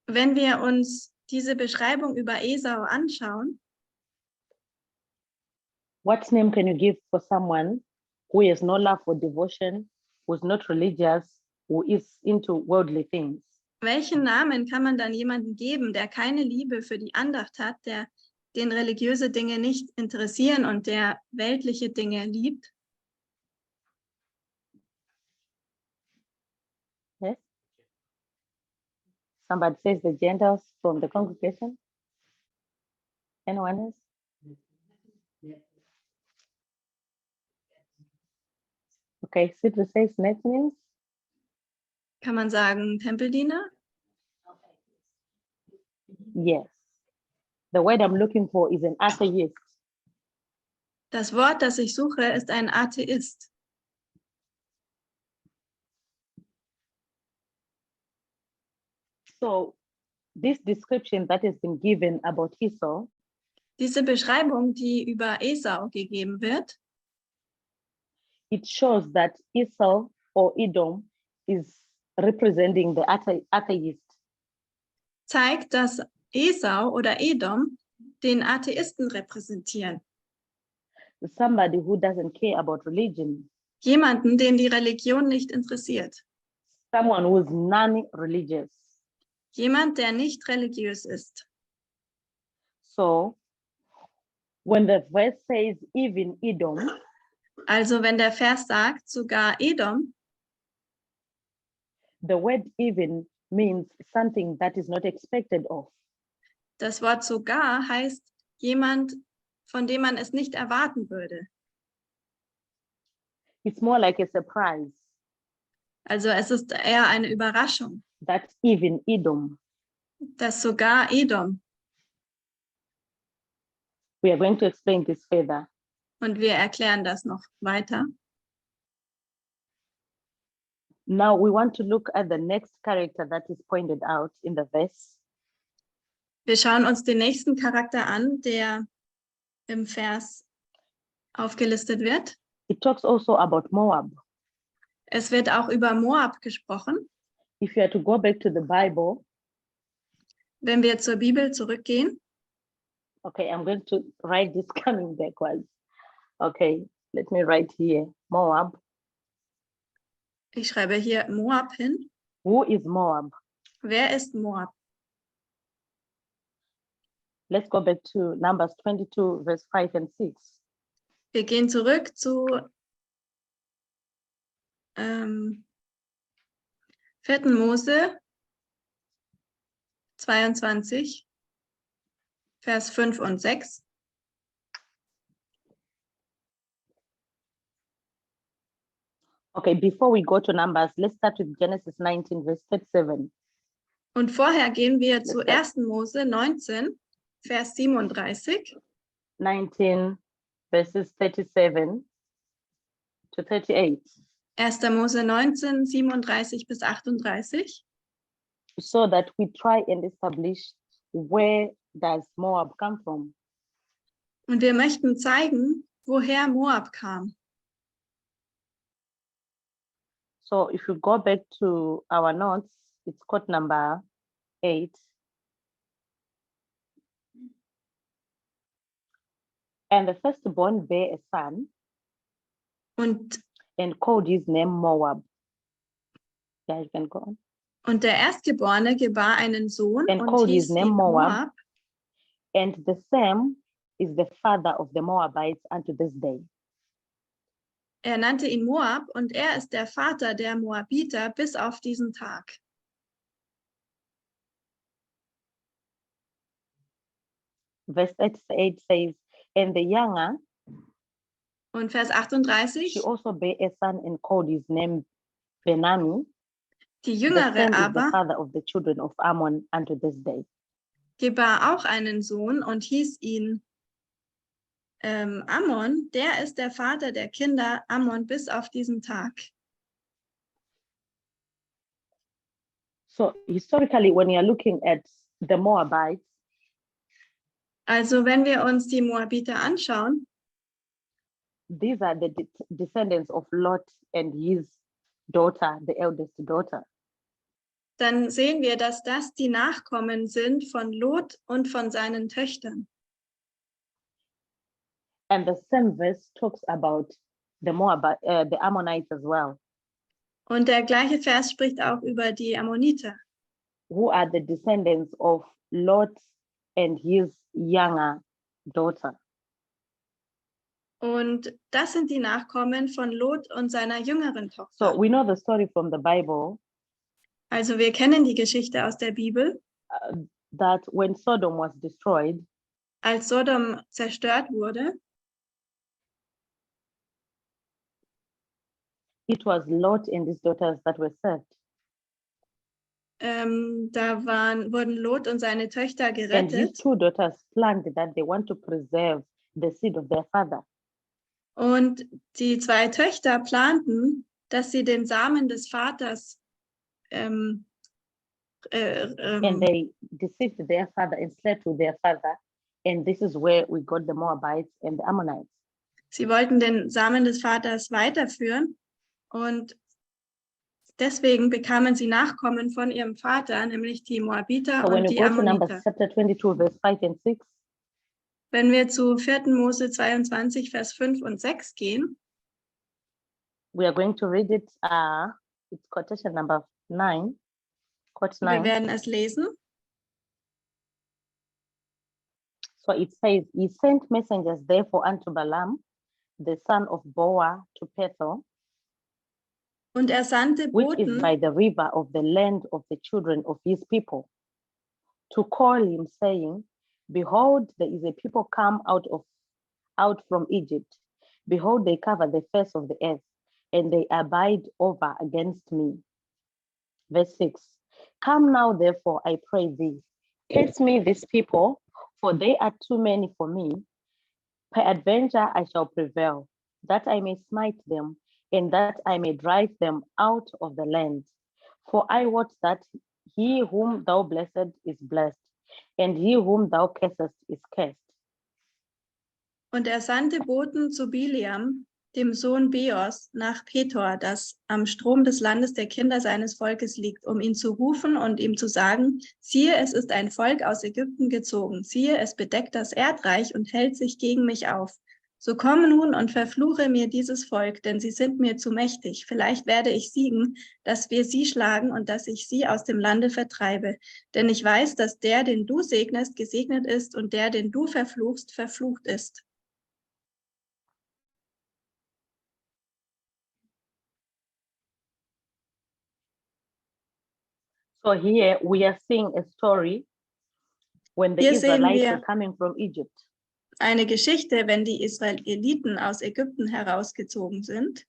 wenn wir uns diese Beschreibung über Esau anschauen, what name can you give for someone who has no love for devotion, who is not religious, who is into worldly things? Welchen Namen kann man dann jemandem geben, der keine Liebe für die Andacht hat, der den religiöse Dinge nicht interessieren und der weltliche Dinge liebt? Yes. Somebody says the Gentiles from the congregation. Anyone else? Okay, Sidra says Nathaniels. Kann man sagen Tempeldiener? Yes. The word I'm looking for is an atheist. Das Wort, das ich suche, ist ein Atheist. So this description that has been given about Esau Diese Beschreibung, die über Esau gegeben wird, it shows that Esau or Edom is representing the atheist. zeigt, dass Esau oder Edom den Atheisten repräsentieren. Somebody who doesn't care about religion. Jemanden, den die Religion nicht interessiert. Someone who is non-religious. Jemand, der nicht religiös ist. So when the verse says even Edom, Also wenn der Vers sagt, sogar Edom, the word even means something that is not expected of. das Wort sogar heißt jemand, von dem man es nicht erwarten würde. It's more like a surprise Also es ist eher eine Überraschung, that even Edom. dass sogar Edom, We are going to explain this further. und wir erklären das noch weiter. Now we want to look at the next character that is pointed out in the verse. Wir schauen uns den nächsten Charakter an, der im Vers aufgelistet wird. It talks also about Moab. Es wird auch über Moab gesprochen. If you are to go back to the Bible, Wenn wir zur Bibel zurückgehen, okay, I'm going to write this coming backwards. Okay, let me write here, Moab. ich schreibe hier Moab hin. Who is Moab? Wer ist Moab? Let's go back to Numbers 22, verse 5 and 6. Wir gehen zurück zu 4. Mose 22, Vers 5 und 6. Okay, before we go to Numbers, let's start with Genesis 19, verse 37. Und vorher gehen wir zu 1. Mose 19, Vers 37. 19, verses 37 to 38. 1. Mose 19, 37 bis 38. So that we try and establish where does Moab come from. Und wir möchten zeigen, woher Moab kam. So if you go back to our notes, it's quote number 8. And the firstborn bare a son Und called his name Moab. Yeah, you can go on. Und der Erstgeborene gebar einen Sohn And und called his hieß name ihn Moab. Moab. And the same is the father of the Moabites unto this day. Er nannte ihn Moab und er ist der Vater der Moabiter bis auf diesen Tag. Verse 38 says, and the younger, Und Vers 38, she also bare a son and called his name Benami. die The Jüngere same is the aber father of the children of Ammon unto this day. gebar auch einen Sohn und hieß ihn Ammon. Der ist der Vater der Kinder Ammon bis auf diesen Tag. So historically, when you're looking at the Moabites, Also wenn wir uns die Moabiter anschauen, these are the descendants of Lot and his daughter, the eldest daughter. dann sehen wir, dass das die Nachkommen sind von Lot und von seinen Töchtern. And the same verse talks about the the Ammonites as well, Und der gleiche Vers spricht auch über die Ammoniter. who are the descendants of Lot and his younger daughter. Und das sind die Nachkommen von Lot und seiner jüngeren So Tochter. we know the story from the Bible Also wir kennen die Geschichte aus der Bibel. that when Sodom was destroyed, Als Sodom zerstört wurde, it was Lot and his daughters that were saved. wurden Lot und seine Töchter And his gerettet. two daughters planned that they want to preserve the seed of their father. Und die zwei Töchter planten, dass sie den Samen des Vaters And they deceived their father and slept with their father. And this is where we got the Moabites and the Ammonites. Sie wollten den Samen des Vaters weiterführen und deswegen bekamen sie Nachkommen von ihrem Vater, nämlich die Moabiter So when und you die go to Numbers Ammoniter. chapter 22, verse 5 and 6, Wenn wir zu 4. Mose 22, Vers 5 und 6 gehen, we are going to read it. It's quotation number 9. Quote wir 9. werden es lesen. So it says, he sent messengers therefore unto Balaam, the son of Boa, to Pethor, Und er sandte which is Boten, by the river of the land of the children of his people, to call him, saying, behold, there is a people come out from Egypt. Behold, they cover the face of the earth, and they abide over against me. Verse 6. Come now, therefore, I pray thee, cast me these people, for they are too many for me. Peradventure I shall prevail, that I may smite them, and that I may drive them out of the land. For I wot that he whom thou blessed is blessed, and he whom thou cursest is cursed. und er sandte Boten zu Biliam, dem Sohn Beos, nach Pethor, das am Strom des Landes der Kinder seines Volkes liegt, um ihn zu rufen und ihm zu sagen, siehe, es ist ein Volk aus Ägypten gezogen, siehe, es bedeckt das Erdreich und hält sich gegen mich auf. So komm nun und verfluche mir dieses Volk, denn sie sind mir zu mächtig. Vielleicht werde ich siegen, dass wir sie schlagen und dass ich sie aus dem Lande vertreibe. Denn ich weiß, dass der, den du segnest, gesegnet ist und der, den du verfluchst, verflucht ist. So here we are seeing a story when the Hier sehen Israelites wir were coming from Egypt. eine Geschichte, wenn die Israeliten aus Ägypten herausgezogen sind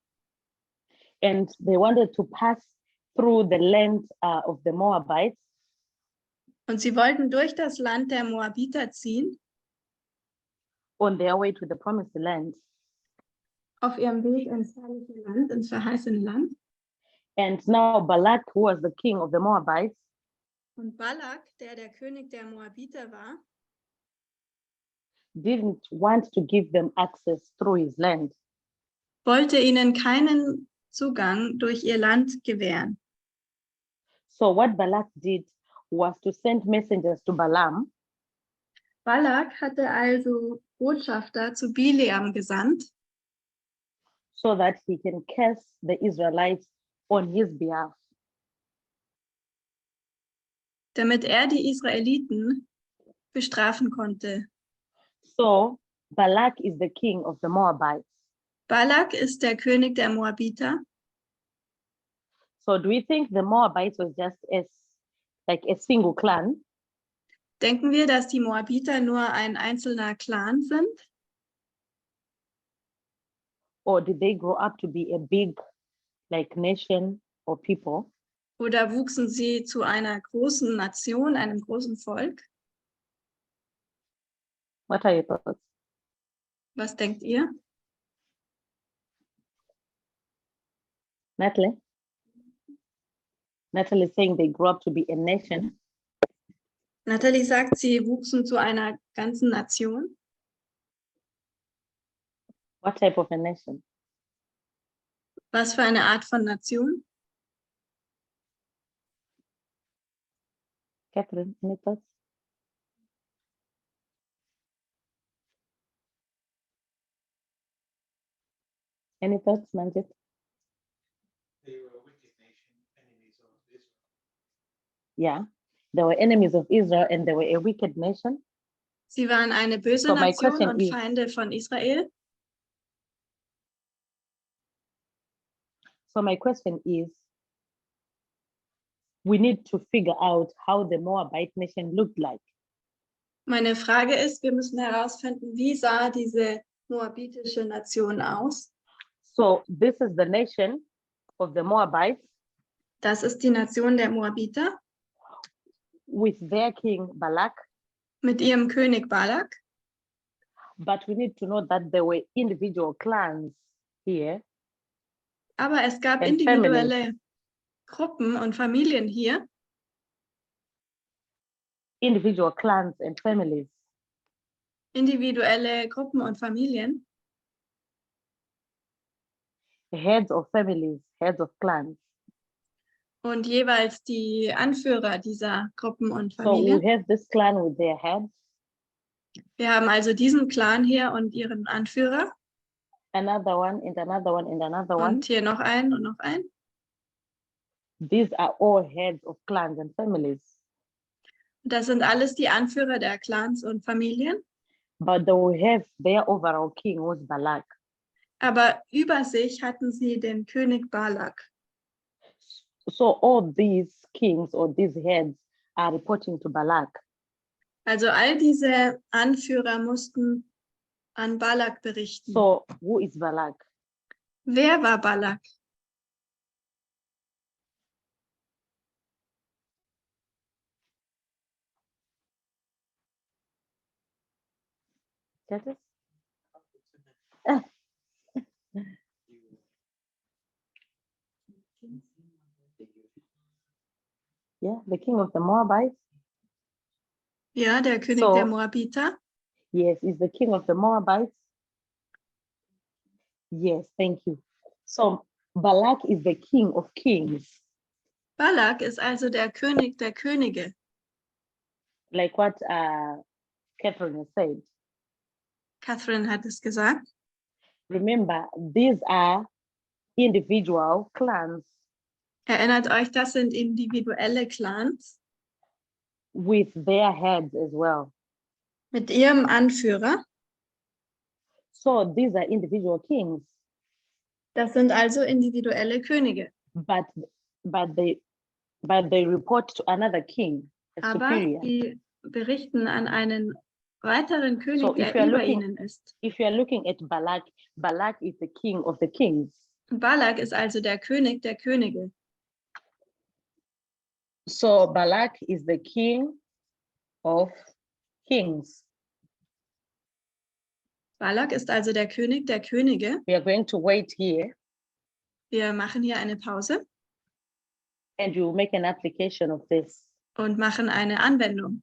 And they wanted to pass through the land of the Moabites. und sie wollten durch das Land der Moabiter ziehen, On their way to the promised land. auf ihrem Weg ins herrliche Land, ins verheißene Land. And now Balak, who was the king of the Moabites, Und Balak, der König der Moabiter war, didn't want to give them access through his land. wollte ihnen keinen Zugang durch ihr Land gewähren. So what Balak did was to send messengers to Balaam Balak hatte also Botschafter zu Bileam gesandt, so that he can curse the Israelites on his behalf. damit er die Israeliten bestrafen konnte. So Balak is the king of the Moabites. Balak ist der König der Moabiter. So do we think the Moabites was just like a single clan? Denken wir, dass die Moabiter nur ein einzelner Clan sind? Or did they grow up to be a big like nation or people? Oder wuchsen sie zu einer großen Nation, einem großen Volk? What are your thoughts? Was denkt ihr? Natalie? Natalie is saying they grew up to be a nation. Natalie sagt, sie wuchsen zu einer ganzen Nation. What type of a nation? Was für eine Art von Nation? Catherine, any thoughts? Any thoughts, Manjit? They were a wicked nation, enemies of Israel. Yeah, they were enemies of Israel and they were a wicked nation. Sie waren eine böse So my Nation question und is- Feinde von Israel. So my question is, we need to figure out how the Moabite nation looked like. Meine Frage ist, wir müssen herausfinden, wie sah diese moabitische Nation aus? So this is the nation of the Moabites Das ist die Nation der Moabiter with their king Balak, mit ihrem König Balak. but we need to know that there were individual clans here. Aber es gab And individuelle Gruppen und Familien hier. individual clans and families. individuelle Gruppen und Familien, Heads of families, heads of clans. und jeweils die Anführer dieser Gruppen und So Familien. we have this clan with their heads, Wir haben also diesen Clan hier und ihren Anführer another one and another one and another one. und hier noch einen und noch einen. These are all heads of clans and families. Das sind alles die Anführer der Clans und Familien. But they will have their overall king, who's Balak. Aber über sich hatten sie den König Balak. So all these kings or these heads are reporting to Balak. Also all diese Anführer mussten an Balak berichten. So who is Balak? Wer war Balak? That is? Yeah, the king of the Moabites. Ja, der König So- der Moabiter. Yes, is the king of the Moabites. Yes, thank you. So Balak is the king of kings, Balak ist also der König der Könige. like what Catherine has said. Catherine hat es gesagt. Remember, these are individual clans Erinnert euch, das sind individuelle Clans with their heads as well. mit ihrem Anführer. So these are individual kings, Das sind also individuelle Könige. but they report to another king, a Aber superior. die berichten an einen weiteren König, So der if you are über looking- ihnen ist. If you are looking at Balak, Balak is the king of the kings. Balak ist also der König der Könige. So Balak is the king of kings. Balak ist also der König der Könige. We are going to wait here Wir machen hier eine Pause and you will make an application of this. und machen eine Anwendung.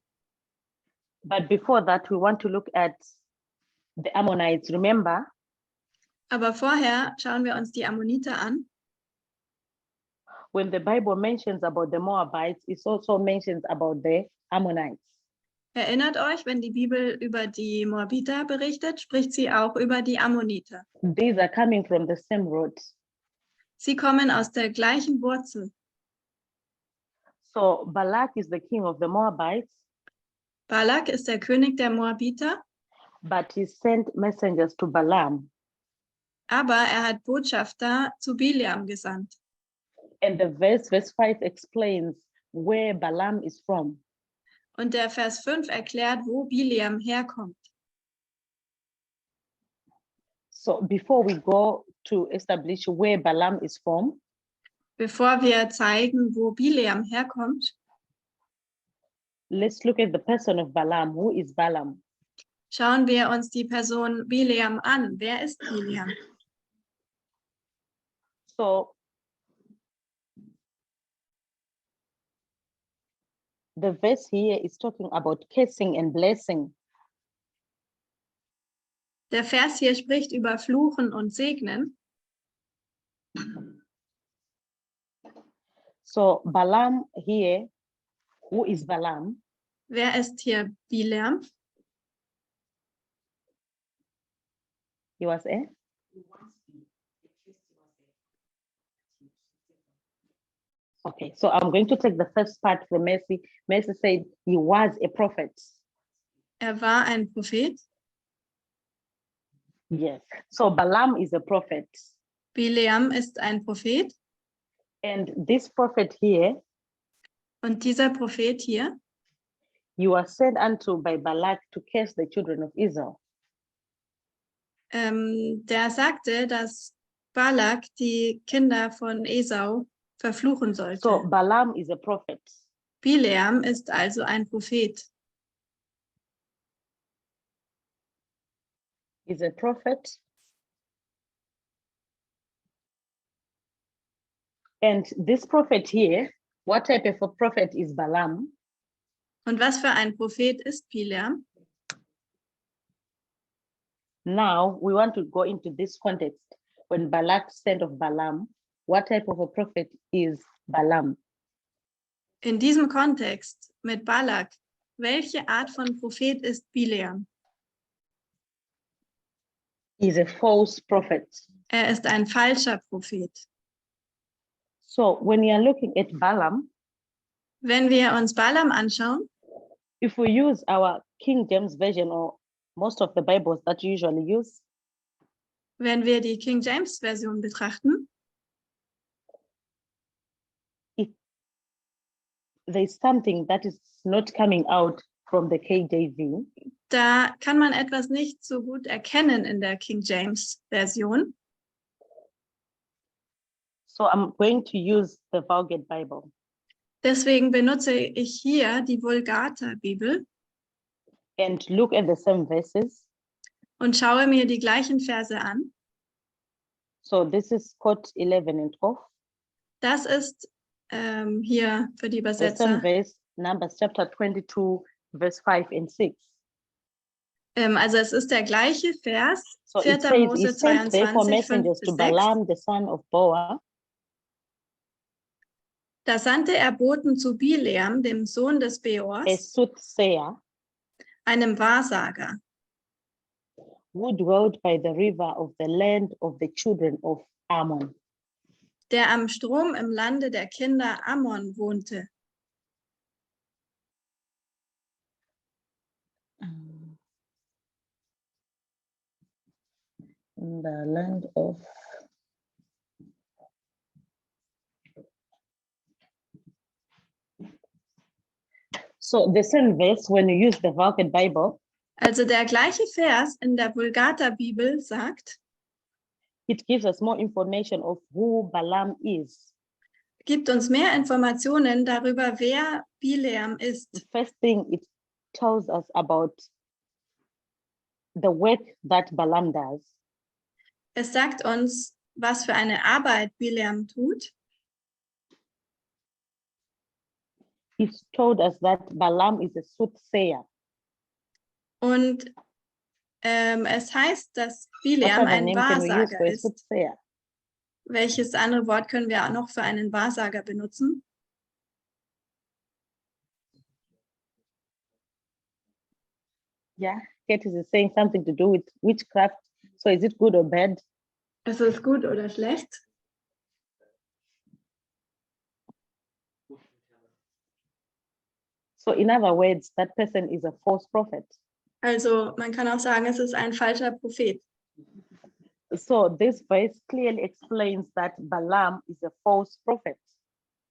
But before that, we want to look at the Ammonites. Remember, Aber vorher schauen wir uns die Ammoniter an. when the Bible mentions about the Moabites, it also mentions about the Ammonites. Erinnert euch, wenn die Bibel über die Moabiter berichtet, spricht sie auch über die Ammoniter. These are coming from the same root. Sie kommen aus der gleichen Wurzel. So Balak is the king of the Moabites, Balak ist der König der Moabiter, but he sent messengers to Balaam. aber er hat Botschafter zu Bileam gesandt. And the verse 5 explains where Balaam is from. Und der Vers 5 erklärt, wo Bileam herkommt. So before we go to establish where Balaam is from, Bevor wir zeigen, wo Bileam herkommt, let's look at the person of Balaam. Who is Balaam? schauen wir uns die Person Bileam an. Wer ist Bileam? So the verse here is talking about cursing and blessing. Der Vers hier spricht über Fluchen und Segnen. So Balaam here, who is Balaam? Wer ist hier Bileam? He was a Okay, so I'm going to take the first part from Mercy. Mercy said he was a prophet. War ein Prophet. Yes. So Balaam is a prophet. Bileam ist ein Prophet. And this prophet here, Und dieser Prophet hier, you were sent unto by Balak to curse the children of Israel. der sagte, dass Balak die Kinder von Esau verfluchen sollte. So Balaam is a prophet. Bileam ist also ein Prophet. He's a prophet. And this prophet here, what type of a prophet is Balaam? Und was für ein Prophet ist Bileam? Now we want to go into this context. When Balak sent of Balaam, what type of a prophet is Balaam? In diesem Kontext mit Balak, welche Art von Prophet ist Bileam? He's a false prophet. Er ist ein falscher Prophet. So when you are looking at Balaam, Wenn wir uns Balaam anschauen, if we use our King James Version or most of the Bibles that you usually use, wenn wir die King James Version betrachten, there's something that is not coming out from the KJV. da kann man etwas nicht so gut erkennen in der King James Version. So I'm going to use the Vulgate Bible. Deswegen benutze ich hier die Vulgata-Bibel And look at the same verses. und schaue mir die gleichen Verse an. So this is quote 11 and 12. Das ist hier für die The same Übersetzer. verse, Numbers chapter 22, verse 5 and 6. Also es ist der gleiche Vers, So 4. it says, he Mose sent therefore 22, 5 messengers to bis 6. Balaam, the son of Boa, Da sandte er Boten zu Bileam, dem Sohn des a Beors, soothsayer, einem Wahrsager, who dwelt by the river of the land of the children of Ammon. der am Strom im Lande der Kinder Ammon wohnte. In the land of So the same verse, when you use the Vulgate Bible, Also der gleiche Vers in der Vulgata-Bibel sagt, it gives us more information of who Balaam is. gibt uns mehr Informationen darüber, wer Bileam ist. The first thing, it tells us about the work that Balaam does. Es sagt uns, was für eine Arbeit Bileam tut. It told us that Balaam is a soothsayer. Und es heißt, dass What Bileam other ein name can we use Wahrsager for a ist. soothsayer? Welches andere Wort können wir auch noch für einen Wahrsager benutzen? Yeah, Katie is saying something to do with witchcraft. So is it good or bad? Ist es gut oder schlecht? So in other words, that person is a false prophet. Also man kann auch sagen, es ist ein falscher Prophet. So this verse clearly explains that Balaam is a false prophet.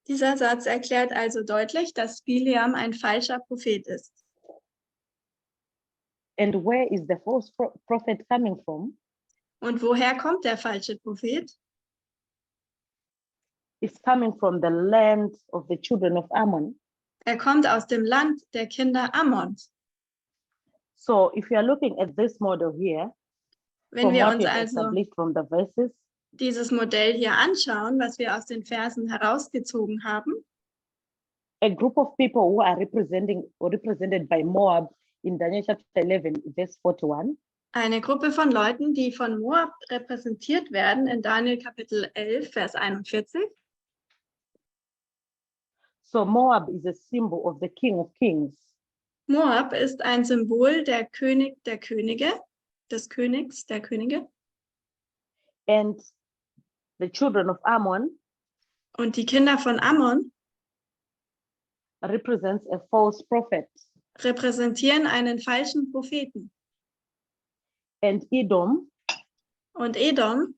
Dieser Satz erklärt also deutlich, dass Bileam ein falscher Prophet ist. And where is the false prophet coming from? Und woher kommt der falsche Prophet? It's coming from the land of the children of Ammon. Er kommt aus dem Land der Kinder Ammons. So if you are looking at this model here, Wenn from wir what uns we have also established from the verses, dieses Modell hier anschauen, was wir aus den Versen herausgezogen haben, a group of people who are represented by Moab in Daniel chapter 11, verse 41, eine Gruppe von Leuten, die von Moab repräsentiert werden in Daniel Kapitel 11, Vers 41. so Moab is a symbol of the King of Kings. Moab ist ein Symbol der König der Könige, des Königs der Könige. And the children of Ammon Und die Kinder von Ammon represents a false prophet. repräsentieren einen falschen Propheten. And Edom Und Edom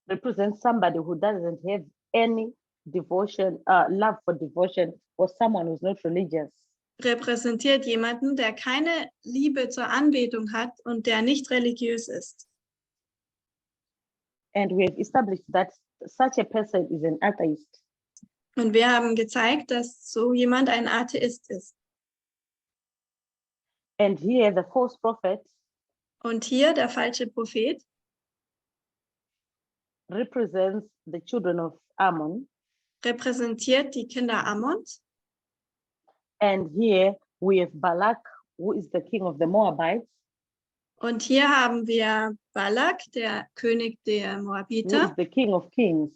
represents somebody who doesn't have any devotion, love for devotion, or someone who's not religious. repräsentiert jemanden, der keine Liebe zur Anbetung hat und der nicht religiös ist. And we have established that such a person is an atheist. Und wir haben gezeigt, dass so jemand ein Atheist ist. And here the false prophet Und hier der falsche Prophet represents the children of Ammon, repräsentiert die Kinder Ammons And here we have Balak, who is the king of the Moabites, Und hier haben wir Balak, der König der who is Moabiter, the king of kings.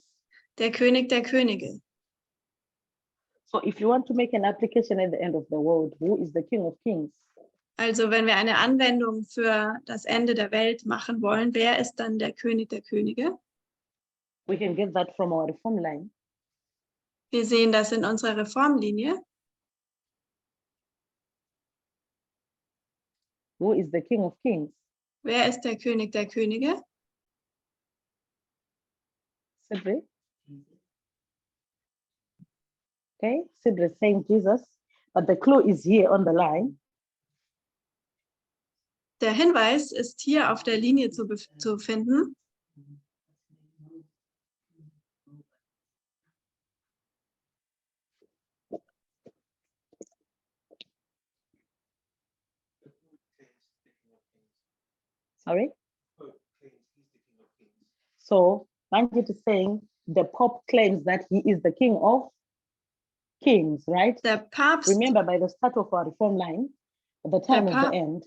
der König der Könige. So if you want to make an application at the end of the world, who is the king of kings? Also wenn wir eine Anwendung für das Ende der Welt machen wollen, wer ist dann der König der Könige? We can get that from our reform line. Wir sehen das in unserer Reformlinie. Who is the king of kings? Wer ist der König der Könige? Sibre. Okay, Sibre is saying Jesus, but the clue is here on the line. Der Hinweis ist hier auf der Linie zu finden. Sorry. Pope claims he's the king of kings. So Manjit is saying the Pope claims that he is the king of kings, right? Der Papst, Remember, by the start of our reform line, at the time of the end,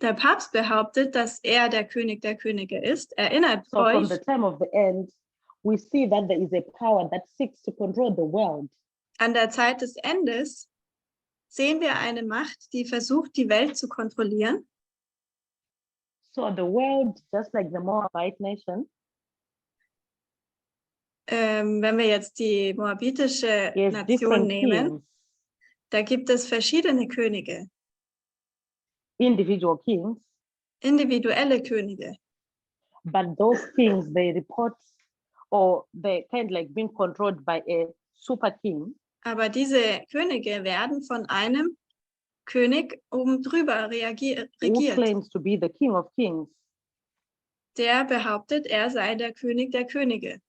der Papst behauptet, dass er der König der Könige ist. Erinnert so from euch, the time of the end, we see that there is a power that seeks to control the world. an der Zeit des Endes sehen wir eine Macht, die versucht, die Welt zu kontrollieren. So the world, just like the Moabite nation, Wenn wir jetzt die moabitische has Nation different nehmen, kings, da gibt es verschiedene Könige, individual kings, individuelle Könige. but those kings, they report or they kind of like being controlled by a super king. Aber diese Könige werden von einem König oben drüber Who regiert, claims to be the king of kings. der behauptet, er sei der König der Könige.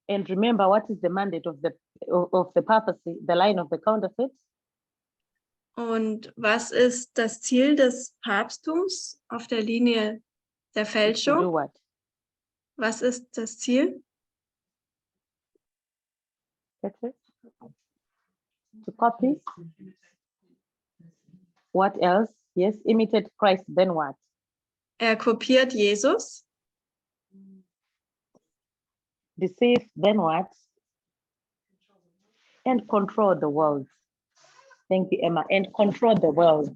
And remember, what is the mandate of the papacy, the line of the counterfeit? Und was ist das Ziel des Papsttums auf der Linie der Is to do Fälschung? what? Was ist das Ziel? That's it. To copy. What else? Yes, imitate Christ, then what? Er kopiert Jesus, Deceive, then what? And control the world. Thank you, Emma. And control the world.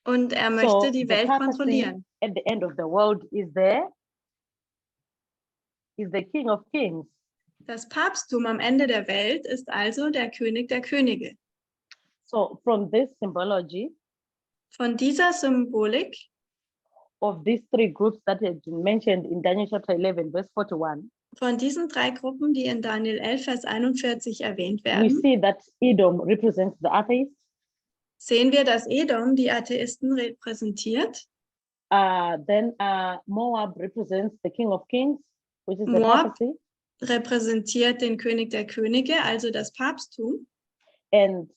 und er So möchte die the Welt papacy kontrollieren. at the end of the world is the king of kings. Das Papsttum am Ende der Welt ist also der König der Könige. So from this symbology Von dieser Symbolik of these three groups that have been mentioned in Daniel chapter 11, verse 41, von diesen drei Gruppen, die in Daniel 11, Vers 41 erwähnt we werden, see that Edom represents the atheists, sehen wir, dass Edom die Atheisten repräsentiert, then Moab represents the king of kings, which is the Moab papacy, repräsentiert den König der Könige, also das Papsttum, and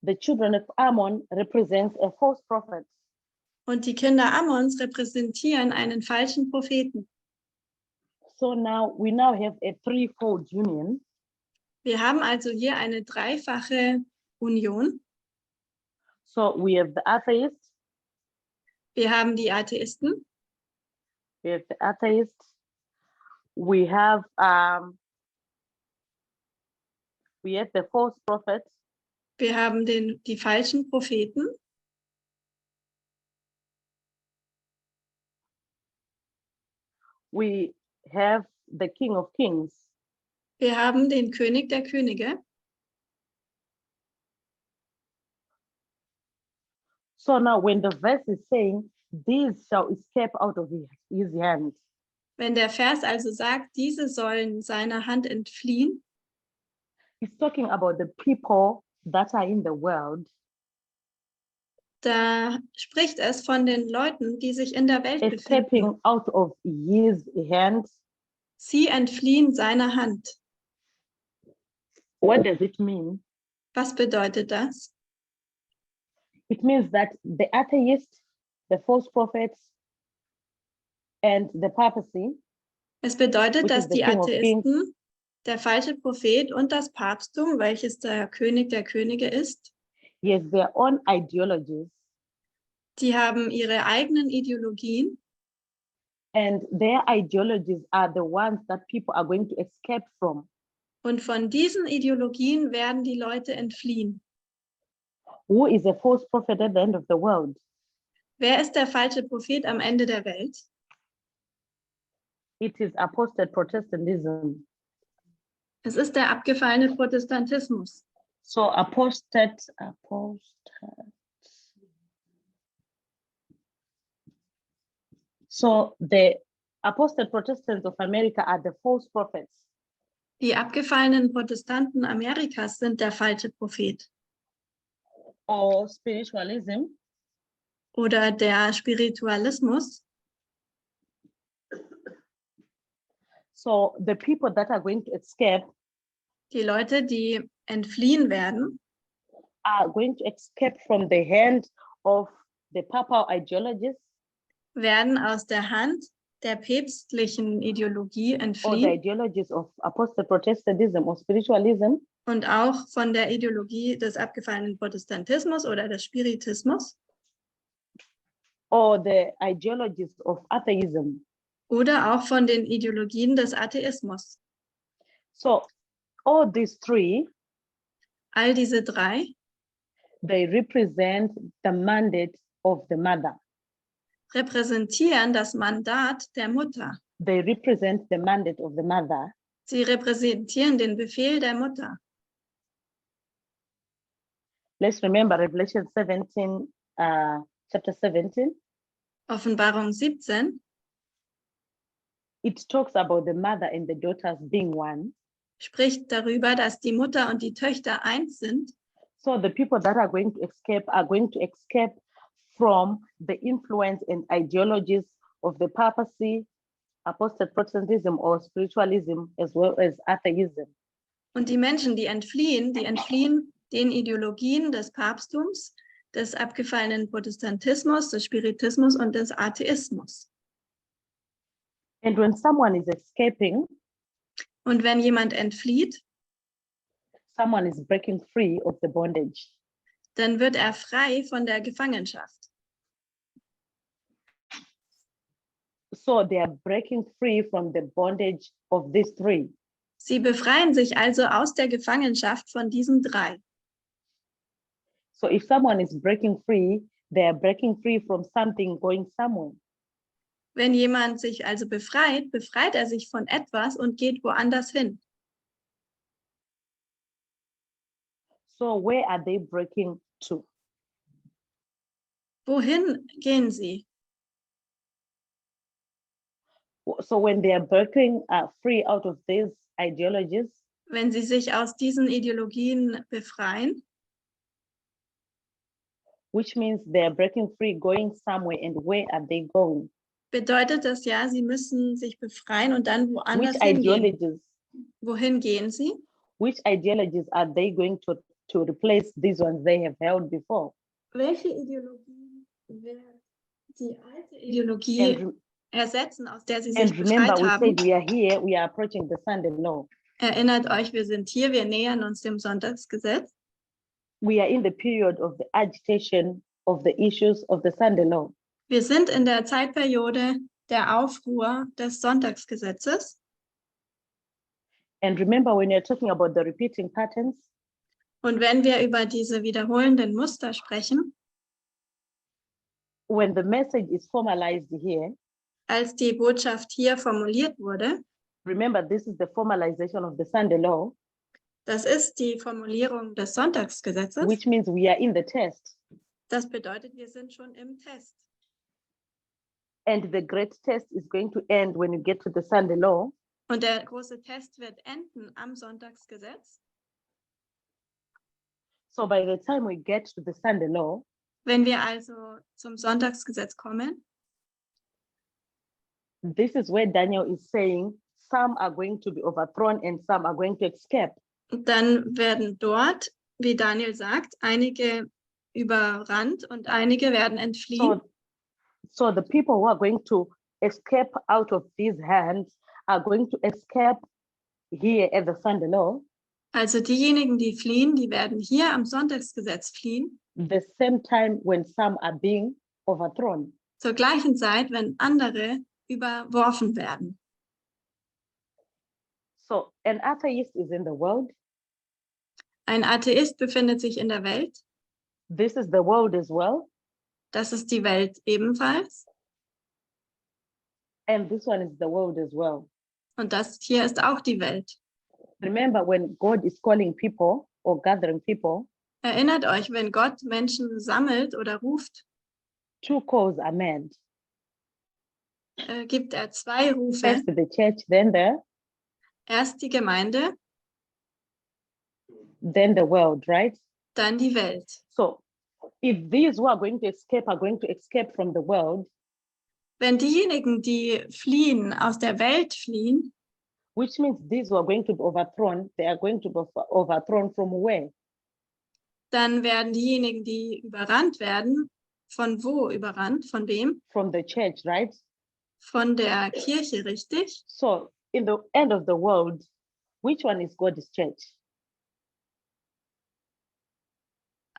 the children of Ammon represents a false prophet. und die Kinder Ammons repräsentieren einen falschen Propheten. So now we have a threefold union. Wir haben also hier eine dreifache Union. So we have the atheists, Wir haben die Atheisten, we have the false prophets, wir haben die falschen Propheten, we have the king of kings. wir haben den König der Könige. So now when the verse is saying, these shall escape out of his hand, Wenn der Vers also sagt, diese sollen seiner Hand entfliehen, he's talking about the people that are in the world da spricht es von den Leuten, die sich in der Welt befinden. escaping out of his hand. Sie entfliehen seiner Hand. What does it mean? Was bedeutet das? It means that the atheists, the false prophets, and the papacy, Es bedeutet, which dass is the die king of kings, Atheisten, Der falsche Prophet und das Papsttum, welches der König der Könige ist, he has their own ideologies, die haben ihre eigenen Ideologien and their ideologies are the ones that people are going to escape from. und von diesen Ideologien werden die Leute entfliehen. Who is a false prophet at the end of the world? Wer ist der falsche Prophet am Ende der Welt? It is apostate Protestantism. Es ist der abgefallene Protestantismus. So apostate. So the apostate Protestants of America are the false prophets. Die abgefallenen Protestanten Amerikas sind der falsche Prophet. Or spiritualism. Oder der Spiritualismus. So the people that are going to escape Die Leute, die entfliehen werden, are going to escape from the hand of the papal ideologies werden aus der Hand der päpstlichen Ideologie or the entfliehen ideologies of apostate Protestantism or spiritualism, und auch von der Ideologie des abgefallenen Protestantismus oder des Spiritismus or the ideologies of atheism. oder auch von den Ideologien des Atheismus. So all these three, All diese drei they represent the mandate of the mother. repräsentieren das Mandat der Mutter. They represent the mandate of the mother. Sie repräsentieren den Befehl der Mutter. Let's remember Revelation 17, chapter 17. Offenbarung 17 It talks about the mother and the daughters being one. spricht darüber, dass die Mutter und die Töchter eins sind. So the people that are going to escape from the influence and ideologies of the papacy, apostate Protestantism or spiritualism, as well as atheism. Und die Menschen, die entfliehen den Ideologien des Papsttums, des abgefallenen Protestantismus, des Spiritismus und des Atheismus. And when someone is escaping, Und wenn jemand entflieht, someone is breaking free of the bondage. dann wird er frei von der Gefangenschaft. So they are breaking free from the bondage of these three. Sie befreien sich also aus der Gefangenschaft von diesen drei. So if someone is breaking free, they are breaking free from something going somewhere. Wenn jemand sich also befreit, befreit er sich von etwas und geht woanders hin. So where are they breaking to? Wohin gehen sie? So when they are breaking free out of these ideologies, Wenn sie sich aus diesen Ideologien befreien, which means they are breaking free, going somewhere, and where are they going? bedeutet das ja, sie müssen sich befreien und dann Which woanders hingehen. ideologies? Wohin gehen sie? Which ideologies are they going to replace these ones they have held before? Welche Ideologie wird die alte Ideologie ersetzen, aus der sie sich And remember, befreit we haben? said we are here, we are approaching the Sunday law. Erinnert euch, wir sind hier, wir nähern uns dem Sonntagsgesetz. We are in the period of the agitation of the issues of the Sunday law. Wir sind in der Zeitperiode der Aufruhr des Sonntagsgesetzes. And remember, when you're talking about the repeating patterns, Und wenn wir über diese wiederholenden Muster sprechen, when the message is formalized here, als die Botschaft hier formuliert wurde, remember, this is the formalization of the Sunday law, das ist die Formulierung des Sonntagsgesetzes. which means we are in the test. Das bedeutet, wir sind schon im Test. And the great test is going to end when you get to the Sunday law. Und der große Test wird enden am Sonntagsgesetz. So by the time we get to the Sunday law, Wenn wir also zum Sonntagsgesetz kommen, this is where Daniel is saying some are going to be overthrown and some are going to escape. dann werden dort, wie Daniel sagt, einige überrannt und einige werden entfliehen. So the people who are going to escape out of these hands are going to escape here at the Sunday law, Also diejenigen, die fliehen, die werden hier am Sonntagsgesetz fliehen, the same time when some are being overthrown. zur gleichen Zeit, wenn andere überworfen werden. So an atheist is in the world. Ein Atheist befindet sich in der Welt. This is the world as well. Das ist die Welt ebenfalls. And this one is the world as well. Und das hier ist auch die Welt. Remember, when God is calling people or gathering people, Erinnert euch, wenn Gott Menschen sammelt oder ruft, two calls are made. gibt er zwei Rufe. First the church, then Erst die Gemeinde, the world, right? dann die Welt. So if these who are going to escape from the world, Wenn diejenigen, die fliehen, aus der Welt fliehen, which means these who are going to be overthrown, they are going to be overthrown from where? dann werden diejenigen, die überrannt werden, von wo überrannt? Von wem? From the church, right? Von der Kirche, richtig? So in the end of the world, which one is God's church?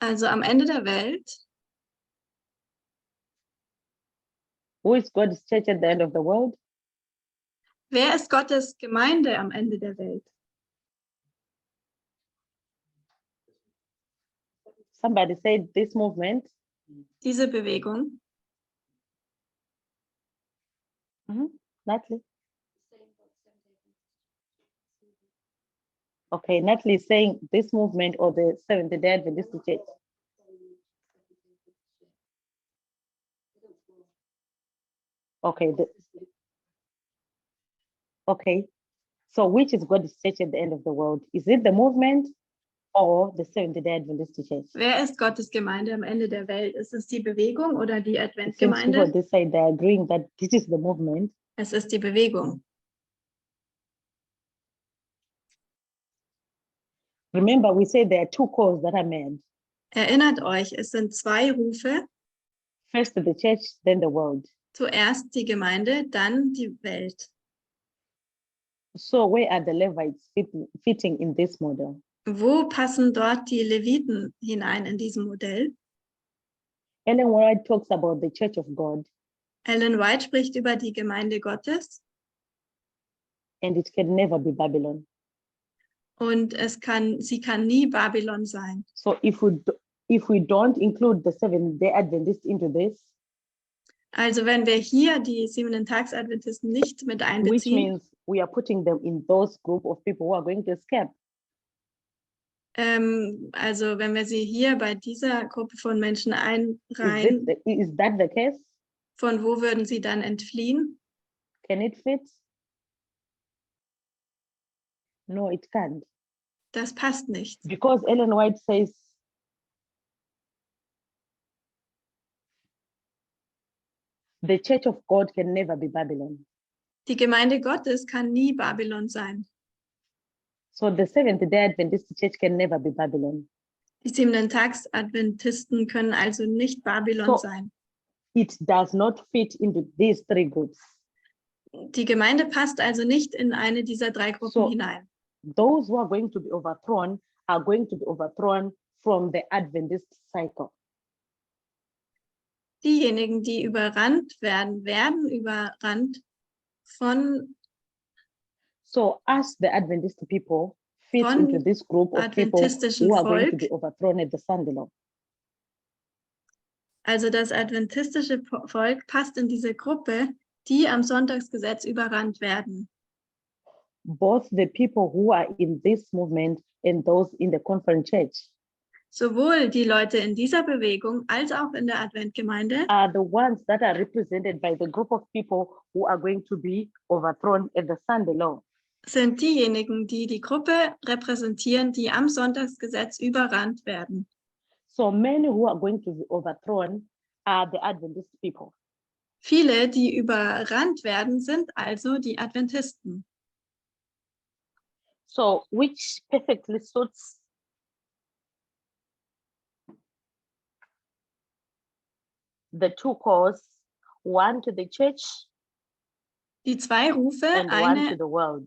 Also am Ende der Welt, Who is God's church at the end of the world? wer ist Gottes Gemeinde am Ende der Welt? Somebody said this movement. Diese Bewegung. Natalie. Okay, Natalie is saying this movement or the Seventh-day Adventist Church. Okay. Okay. So which is God's church at the end of the world? Is it the movement or the Seventh-day Adventist Church? Wer ist Gottes Gemeinde am Ende der Welt? Ist es die Bewegung oder die Since people Adventgemeinde? decide they're agreeing that this is the movement, Es ist die Bewegung. remember we said there are two calls that are made. Erinnert euch, es sind zwei Rufe. First the church, then the world. Zuerst die Gemeinde, dann die Welt. So where are the Levites fitting in this model? Wo passen dort die Leviten hinein in diesem Modell? Ellen White talks about the church of God, Ellen White spricht über die Gemeinde Gottes and it can never be Babylon. und sie kann nie Babylon sein. So if we don't include the Seventh-day Adventists into this, Also wenn wir hier die 7-Tags-Adventisten nicht mit which einbeziehen, means we are putting them in those group of people who are going to escape. also wenn wir sie hier bei dieser Gruppe von Menschen einreihen, Is that the case? von wo würden sie dann entfliehen? Can it fit? No, it can't. Das passt nicht. Because Ellen White says the church of God can never be Babylon. Die Gemeinde Gottes kann nie Babylon sein. So the Seventh-day Adventist church can never be Babylon. Die 7-Tags-Adventisten können also nicht Babylon So- sein. It does not fit into these three groups. Die Gemeinde passt also nicht in eine dieser drei Gruppen So- hinein. Those who are going to be overthrown are going to be overthrown from the Adventist cycle. Diejenigen, die überrannt werden, werden überrannt von So as the Adventist people fit Von into this group of people adventistischen who are going to Volk. be overthrown at the Sunday law. Also das adventistische Volk passt in diese Gruppe, die am Sonntagsgesetz überrannt werden. Both the people who are in this movement and those in the conference church Sowohl die Leute in dieser Bewegung als auch in der Adventgemeinde are the ones that are represented by the group of people who are going to be overthrown at the Sunday law. sind diejenigen, die die Gruppe repräsentieren, die am Sonntagsgesetz überrannt werden. So many who are going to be overthrown are the Adventist people. Viele, die überrannt werden, sind also die Adventisten. So which perfectly suits the two calls, one to the church Die zwei Rufe, and one to eine the world.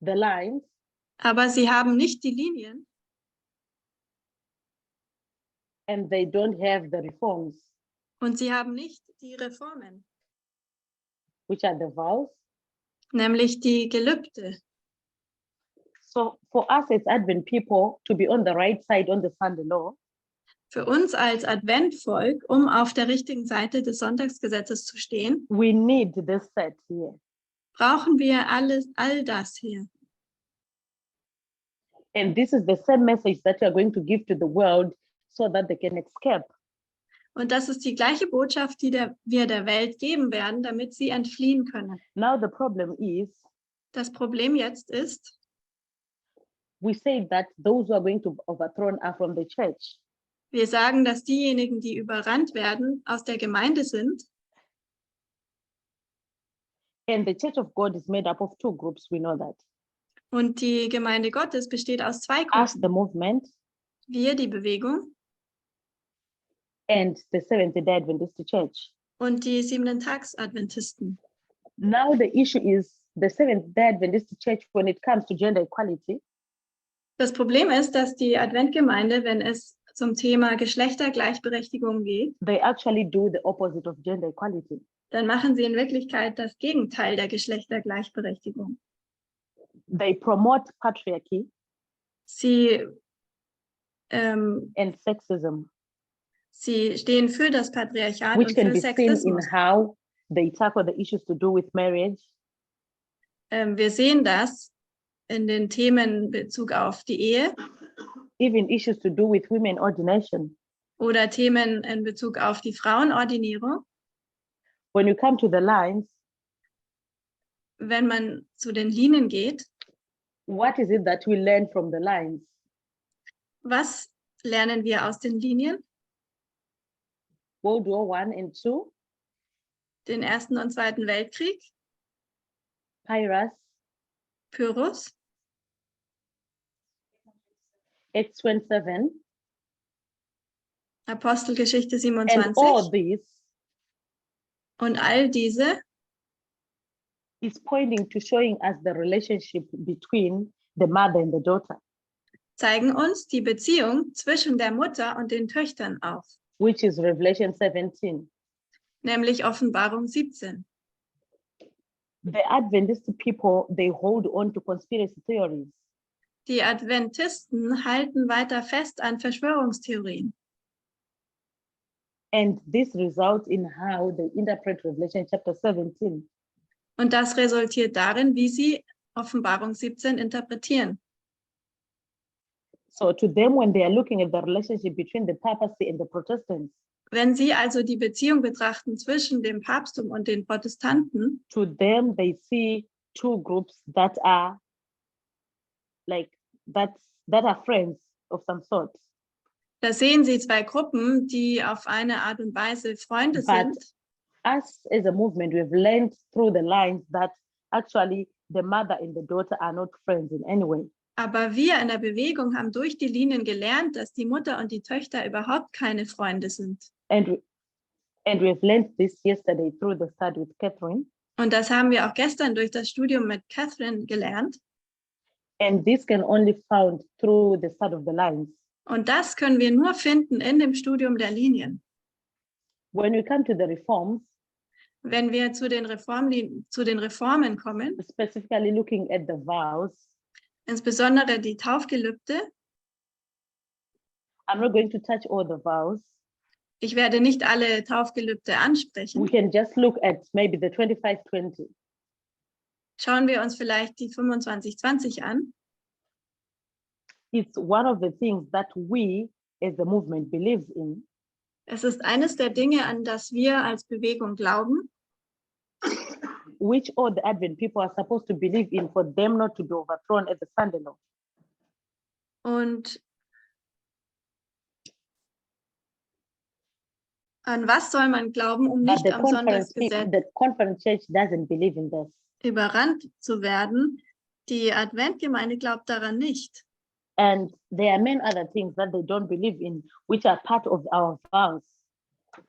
the lines, aber sie haben nicht die Linien and they don't have the reforms, und sie haben nicht die Reformen, which are the vows. nämlich die Gelübde. So for us as Advent people to be on the right side on the Sunday law, Für uns als Adventvolk, um auf der richtigen Seite des Sonntagsgesetzes zu stehen, we need this set here. brauchen wir all das hier. And this is the same message that we are going to give to the world so that they can escape. Und das ist die gleiche Botschaft, die wir der Welt geben werden, damit sie entfliehen können. Now the problem is, Das Problem jetzt ist, we say that those who are going to be overthrown are from the church. wir sagen, dass diejenigen, die überrannt werden, aus der Gemeinde sind. And the church of God is made up of two groups, we know that. Und die Gemeinde Gottes besteht aus zwei Us, Gruppen. the movement, Wir, die Bewegung, and the Seventh-day Adventist Church. und die Siebenten-Tags-Adventisten. Now the issue is the Seventh-day Adventist Church when it comes to gender equality. Das Problem ist, dass die Adventgemeinde, wenn es zum Thema Geschlechtergleichberechtigung geht, They actually do the opposite of gender equality. dann machen sie in Wirklichkeit das Gegenteil der Geschlechtergleichberechtigung. They promote patriarchy Sie and sexism, Sie stehen für das Patriarchat which und can für be seen in Sexismus. how they tackle the issues to do with marriage, Wir sehen das in den Themen in Bezug auf die Ehe even issues to do with women ordination. oder Themen in Bezug auf die Frauenordinierung. When you come to the lines, Wenn man zu den Linien geht, what is it that we learn from the lines? was lernen wir aus den Linien? World War I and II, Den Ersten und Zweiten Weltkrieg, Pyrrhus, Pyrrhus, Acts 27, Apostelgeschichte and all 27 this und all diese is pointing to showing us the relationship between the mother and the daughter, zeigen uns die Beziehung zwischen der Mutter und den Töchtern auf, which is Revelation 17. nämlich Offenbarung 17. The Adventist people, they hold on to conspiracy theories. Die Adventisten halten weiter fest an Verschwörungstheorien. And this results in how they interpret Revelation chapter 17. Und das resultiert darin, wie sie Offenbarung 17 interpretieren. So to them, when they are looking at the relationship between the papacy and the Protestants, Wenn sie also die Beziehung betrachten zwischen dem Papsttum und den Protestanten, to them, they see two groups that are like, that are friends of some sort. da sehen sie zwei Gruppen, die auf eine Art und Weise Freunde But sind. us as a movement, we've learned through the lines that actually the mother and the daughter are not friends in any way. Aber wir in der Bewegung haben durch die Linien gelernt, dass die Mutter und die Töchter überhaupt keine Freunde sind. And we've learned this yesterday through the study with Catherine. Und das haben wir auch gestern durch das Studium mit Catherine gelernt. And this can only found through the study of the lines. Und das können wir nur finden in dem Studium der Linien. When we come to the reforms, Wenn wir zu den Reformen kommen, specifically looking at the vows, insbesondere die Taufgelübde, I'm not going to touch all the vows. ich werde nicht alle Taufgelübde We ansprechen. can just look at maybe the 25-20. Schauen wir uns vielleicht die 25-20 an. It's one of the things that we as a movement believes in. Es ist eines der Dinge, an das wir als Bewegung glauben, which all the Advent people are supposed to believe in for them not to be overthrown at the Sunday law. und an was soll man glauben, um But nicht the am conference Sonntagsgesetz church doesn't believe in this. überrannt zu werden? Die Adventgemeinde glaubt daran nicht. And there are many other things that they don't believe in, which are part of our vows.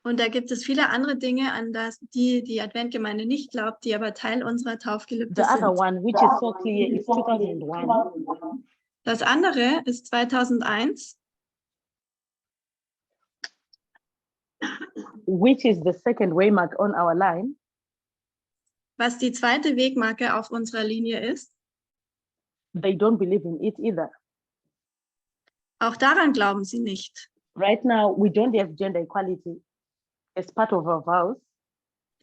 Und da gibt es viele andere Dinge, an das die Adventgemeinde nicht glaubt, die aber Teil unserer Taufgelübde The other sind. one, which is so clear, is 2001, Das andere ist 2001, which is the second waymark on our line. was die zweite Wegmarke auf unserer Linie ist. They don't believe in it either. Auch daran glauben sie nicht. Right now, we don't have gender equality as part of our vows,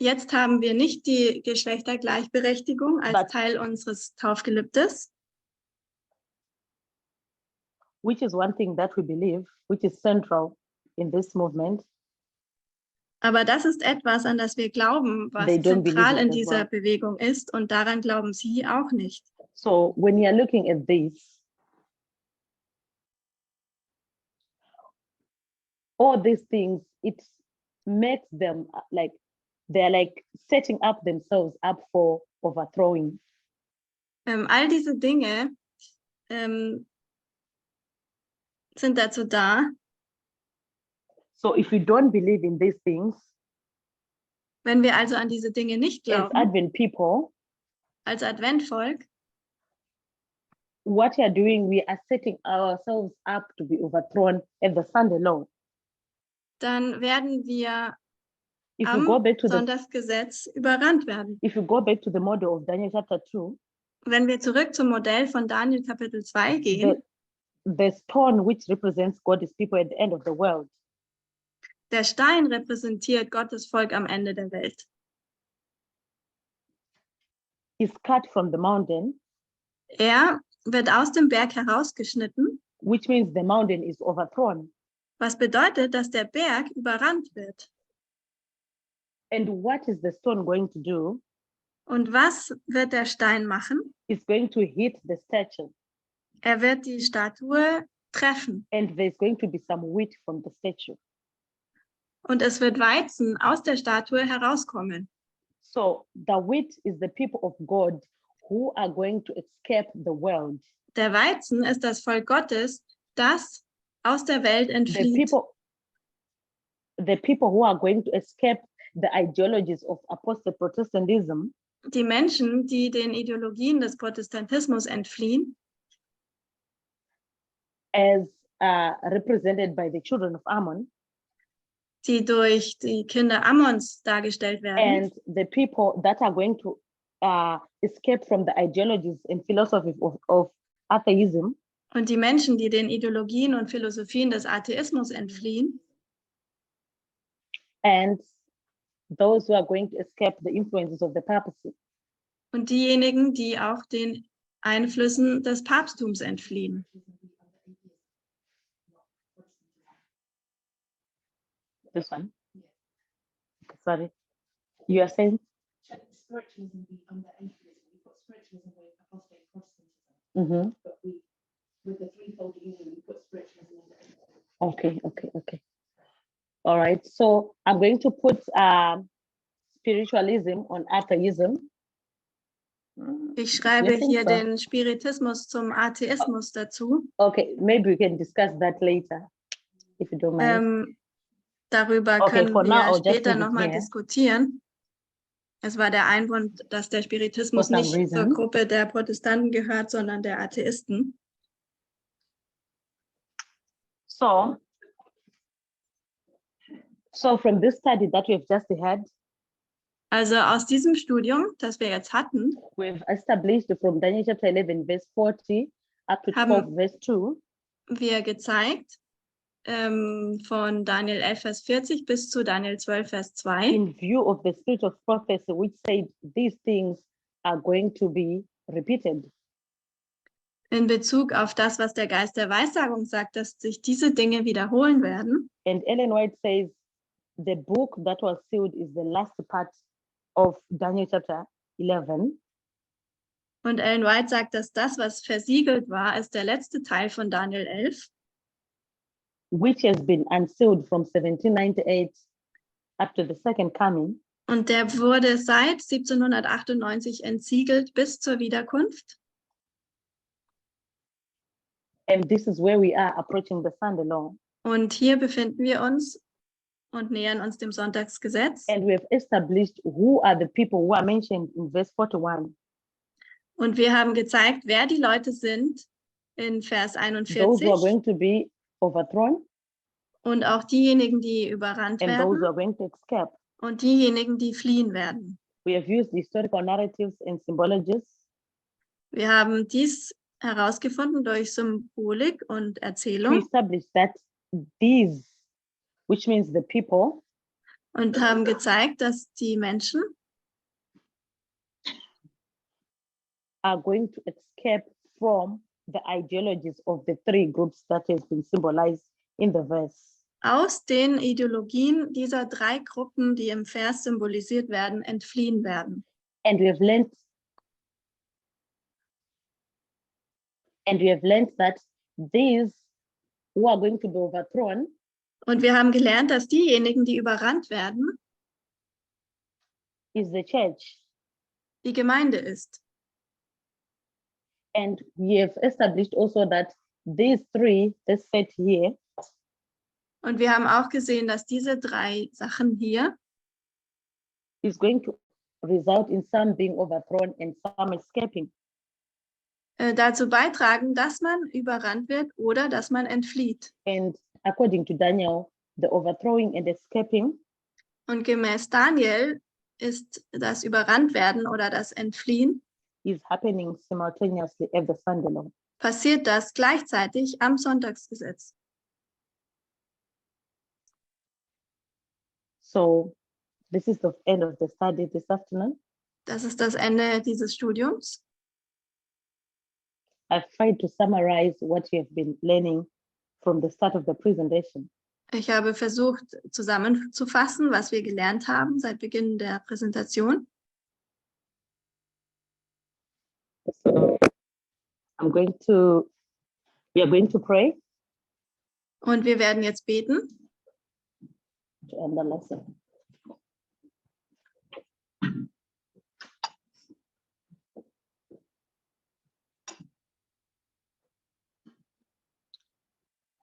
Jetzt haben wir nicht die Geschlechtergleichberechtigung als But- Teil unseres Taufgelübdes, which is one thing that we believe, which is central in this movement. aber das ist etwas, an das wir glauben, was They don't zentral believe it in as dieser well. Bewegung ist, und daran glauben sie auch nicht. So when you're looking at this, all these things, it makes them like they're like setting up themselves up for overthrowing. All diese Dinge sind dazu da, So if we don't believe in these things, wenn wir also an diese Dinge nicht as glauben, Advent people, als Adventvolk, what we are doing, we are setting ourselves up to be overthrown at the Sunday law. dann werden wir If you go am back to the Sonntagsgesetz überrannt werden. if you go back to the model of Daniel chapter 2, Wenn wir zurück zum Modell von Daniel Kapitel 2 gehen, the stone which represents God's people at the end of the world der Stein repräsentiert Gottes Volk am Ende der Welt. is cut from the mountain, Er wird aus dem Berg herausgeschnitten, which means the mountain is overthrown. was bedeutet, dass der Berg überrannt wird. And what is the stone going to do? Und was wird der Stein machen? It's going to hit the statue, Er wird die Statue treffen and there's going to be some wheat from the statue. und es wird Weizen aus der Statue herauskommen. So the wheat is the people of God who are going to escape the world. Der Weizen ist das Volk Gottes, das aus der Welt The entflieht. people who are going to escape the ideologies of apostate Protestantism, Die Menschen, die den Ideologien des Protestantismus entfliehen, as represented by the children of Ammon, die durch die Kinder Ammons dargestellt werden, and the people that are going to escape from the ideologies and philosophy of atheism, und die Menschen, die den Ideologien und Philosophien des Atheismus entfliehen, and those who are going to escape the influences of the papacy. und diejenigen, die auch den Einflüssen des Papsttums entfliehen. This one? Sorry. You are saying? Spiritualism, we under atheism, we've got spiritualism with apostate Protestantism, Mm-hmm. but we, with the threefold union, we put spiritualism under atheism. Okay. All right. So I'm going to put spiritualism on atheism. Ich schreibe You think hier so? den Spiritismus zum Atheismus dazu. Okay, maybe we can discuss that later, if you don't mind. Darüber Okay, können for now, I'll wir just später leave it nochmal here. diskutieren. Es war der Einwand, dass der Spiritismus For some nicht zur reason. Gruppe der Protestanten gehört, sondern der Atheisten. So from this study that we've just had, Also aus diesem Studium, das wir jetzt hatten, we've established from Daniel chapter 11, verse 40 up to Haben- 12, verse 2, wir gezeigt, von Daniel 11, Vers 40 bis zu Daniel 12, Vers 2, in view of the spirit of prophecy, which said these things are going to be repeated. in Bezug auf das, was der Geist der Weissagung sagt, dass sich diese Dinge wiederholen werden. And Ellen White says the book that was sealed is the last part of Daniel chapter 11. Und Ellen White sagt, dass das, was versiegelt war, ist der letzte Teil von Daniel 11, which has been unsealed from 1798 up to the second coming. und der wurde seit 1798 entsiegelt bis zur Wiederkunft. And this is where we are approaching the Sunday law. Und hier befinden wir uns und nähern uns dem Sonntagsgesetz. And we have established who are the people who are mentioned in verse 41. Und wir haben gezeigt, wer die Leute sind in Vers Those who are 41 going to be overthrown und auch diejenigen, die überrannt and those who werden are going to escape. und diejenigen, die fliehen werden. We have used historical narratives and symbologies Wir haben dies herausgefunden durch Symbolik und to Erzählung establish that these, which means the people, und haben gezeigt, dass die Menschen are going to escape from the ideologies of the three groups that has been symbolized in the verse. aus den Ideologien dieser 3 Gruppen, die im Vers symbolisiert werden, entfliehen werden. And we have learned that these who are going to be overthrown Und wir haben gelernt, dass diejenigen, die überrannt werden, is the church. die Gemeinde ist. And we have established also that these three, this set here, Und wir haben auch gesehen, dass diese 3 Sachen hier is going to result in some being overthrown and some escaping. dazu beitragen, dass man überrannt wird oder dass man entflieht. And according to Daniel, the overthrowing and escaping Und gemäß Daniel ist das Überranntwerden oder das Entfliehen, is happening simultaneously at the Sunday law. passiert das gleichzeitig am Sonntagsgesetz. So this is the end of the study this afternoon. Das ist das Ende dieses Studiums. I've tried to summarize what you have been learning from the start of the presentation. Ich habe versucht zusammenzufassen, was wir gelernt haben seit Beginn der Präsentation. So we are going to pray Und wir werden jetzt beten. to end the lesson.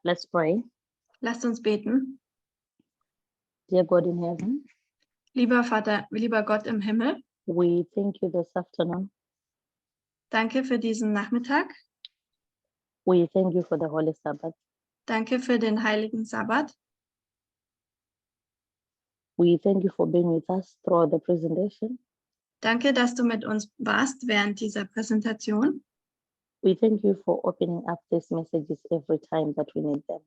Let's pray. Lasst uns beten. Dear God in heaven, Lieber Vater, lieber Gott im Himmel, we thank you this afternoon. danke für diesen Nachmittag. We thank you for the Holy Sabbath. Danke für den heiligen Sabbat. We thank you for being with us throughout the presentation. Danke, dass du mit uns warst während dieser Präsentation. We thank you for opening up these messages every time that we need them.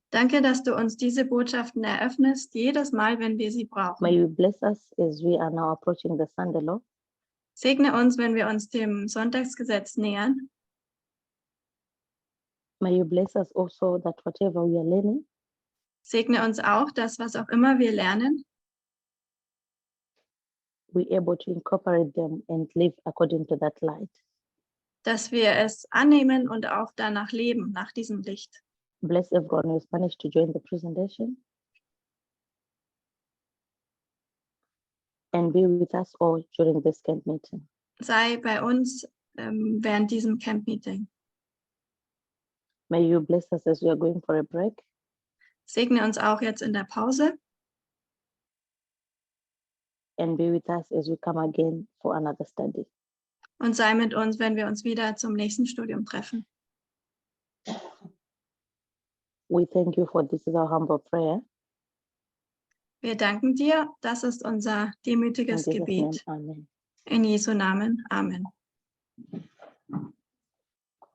Danke, dass du uns diese Botschaften eröffnest, jedes Mal, wenn wir sie brauchen. May you bless us as we are now approaching the Sunday law. Segne uns, wenn wir uns dem Sonntagsgesetz nähern. May you bless us also that whatever we are learning, Segne uns auch, dass was auch immer wir lernen, we able to incorporate them and live according to that light. dass wir es annehmen und auch danach leben, nach diesem Licht. Bless everyone who has managed to join the presentation. And be with us all during this camp meeting. Sei bei uns während diesem Camp-Meeting. May you bless us as we are going for a break. Segne uns auch jetzt in der Pause And be with us as we come again for another study. und sei mit uns, wenn wir uns wieder zum nächsten Studium treffen. We thank you for this is our humble prayer. Wir danken dir. Das ist unser In demütiges Jesus' name, Gebet. amen. In Jesu Namen. Amen.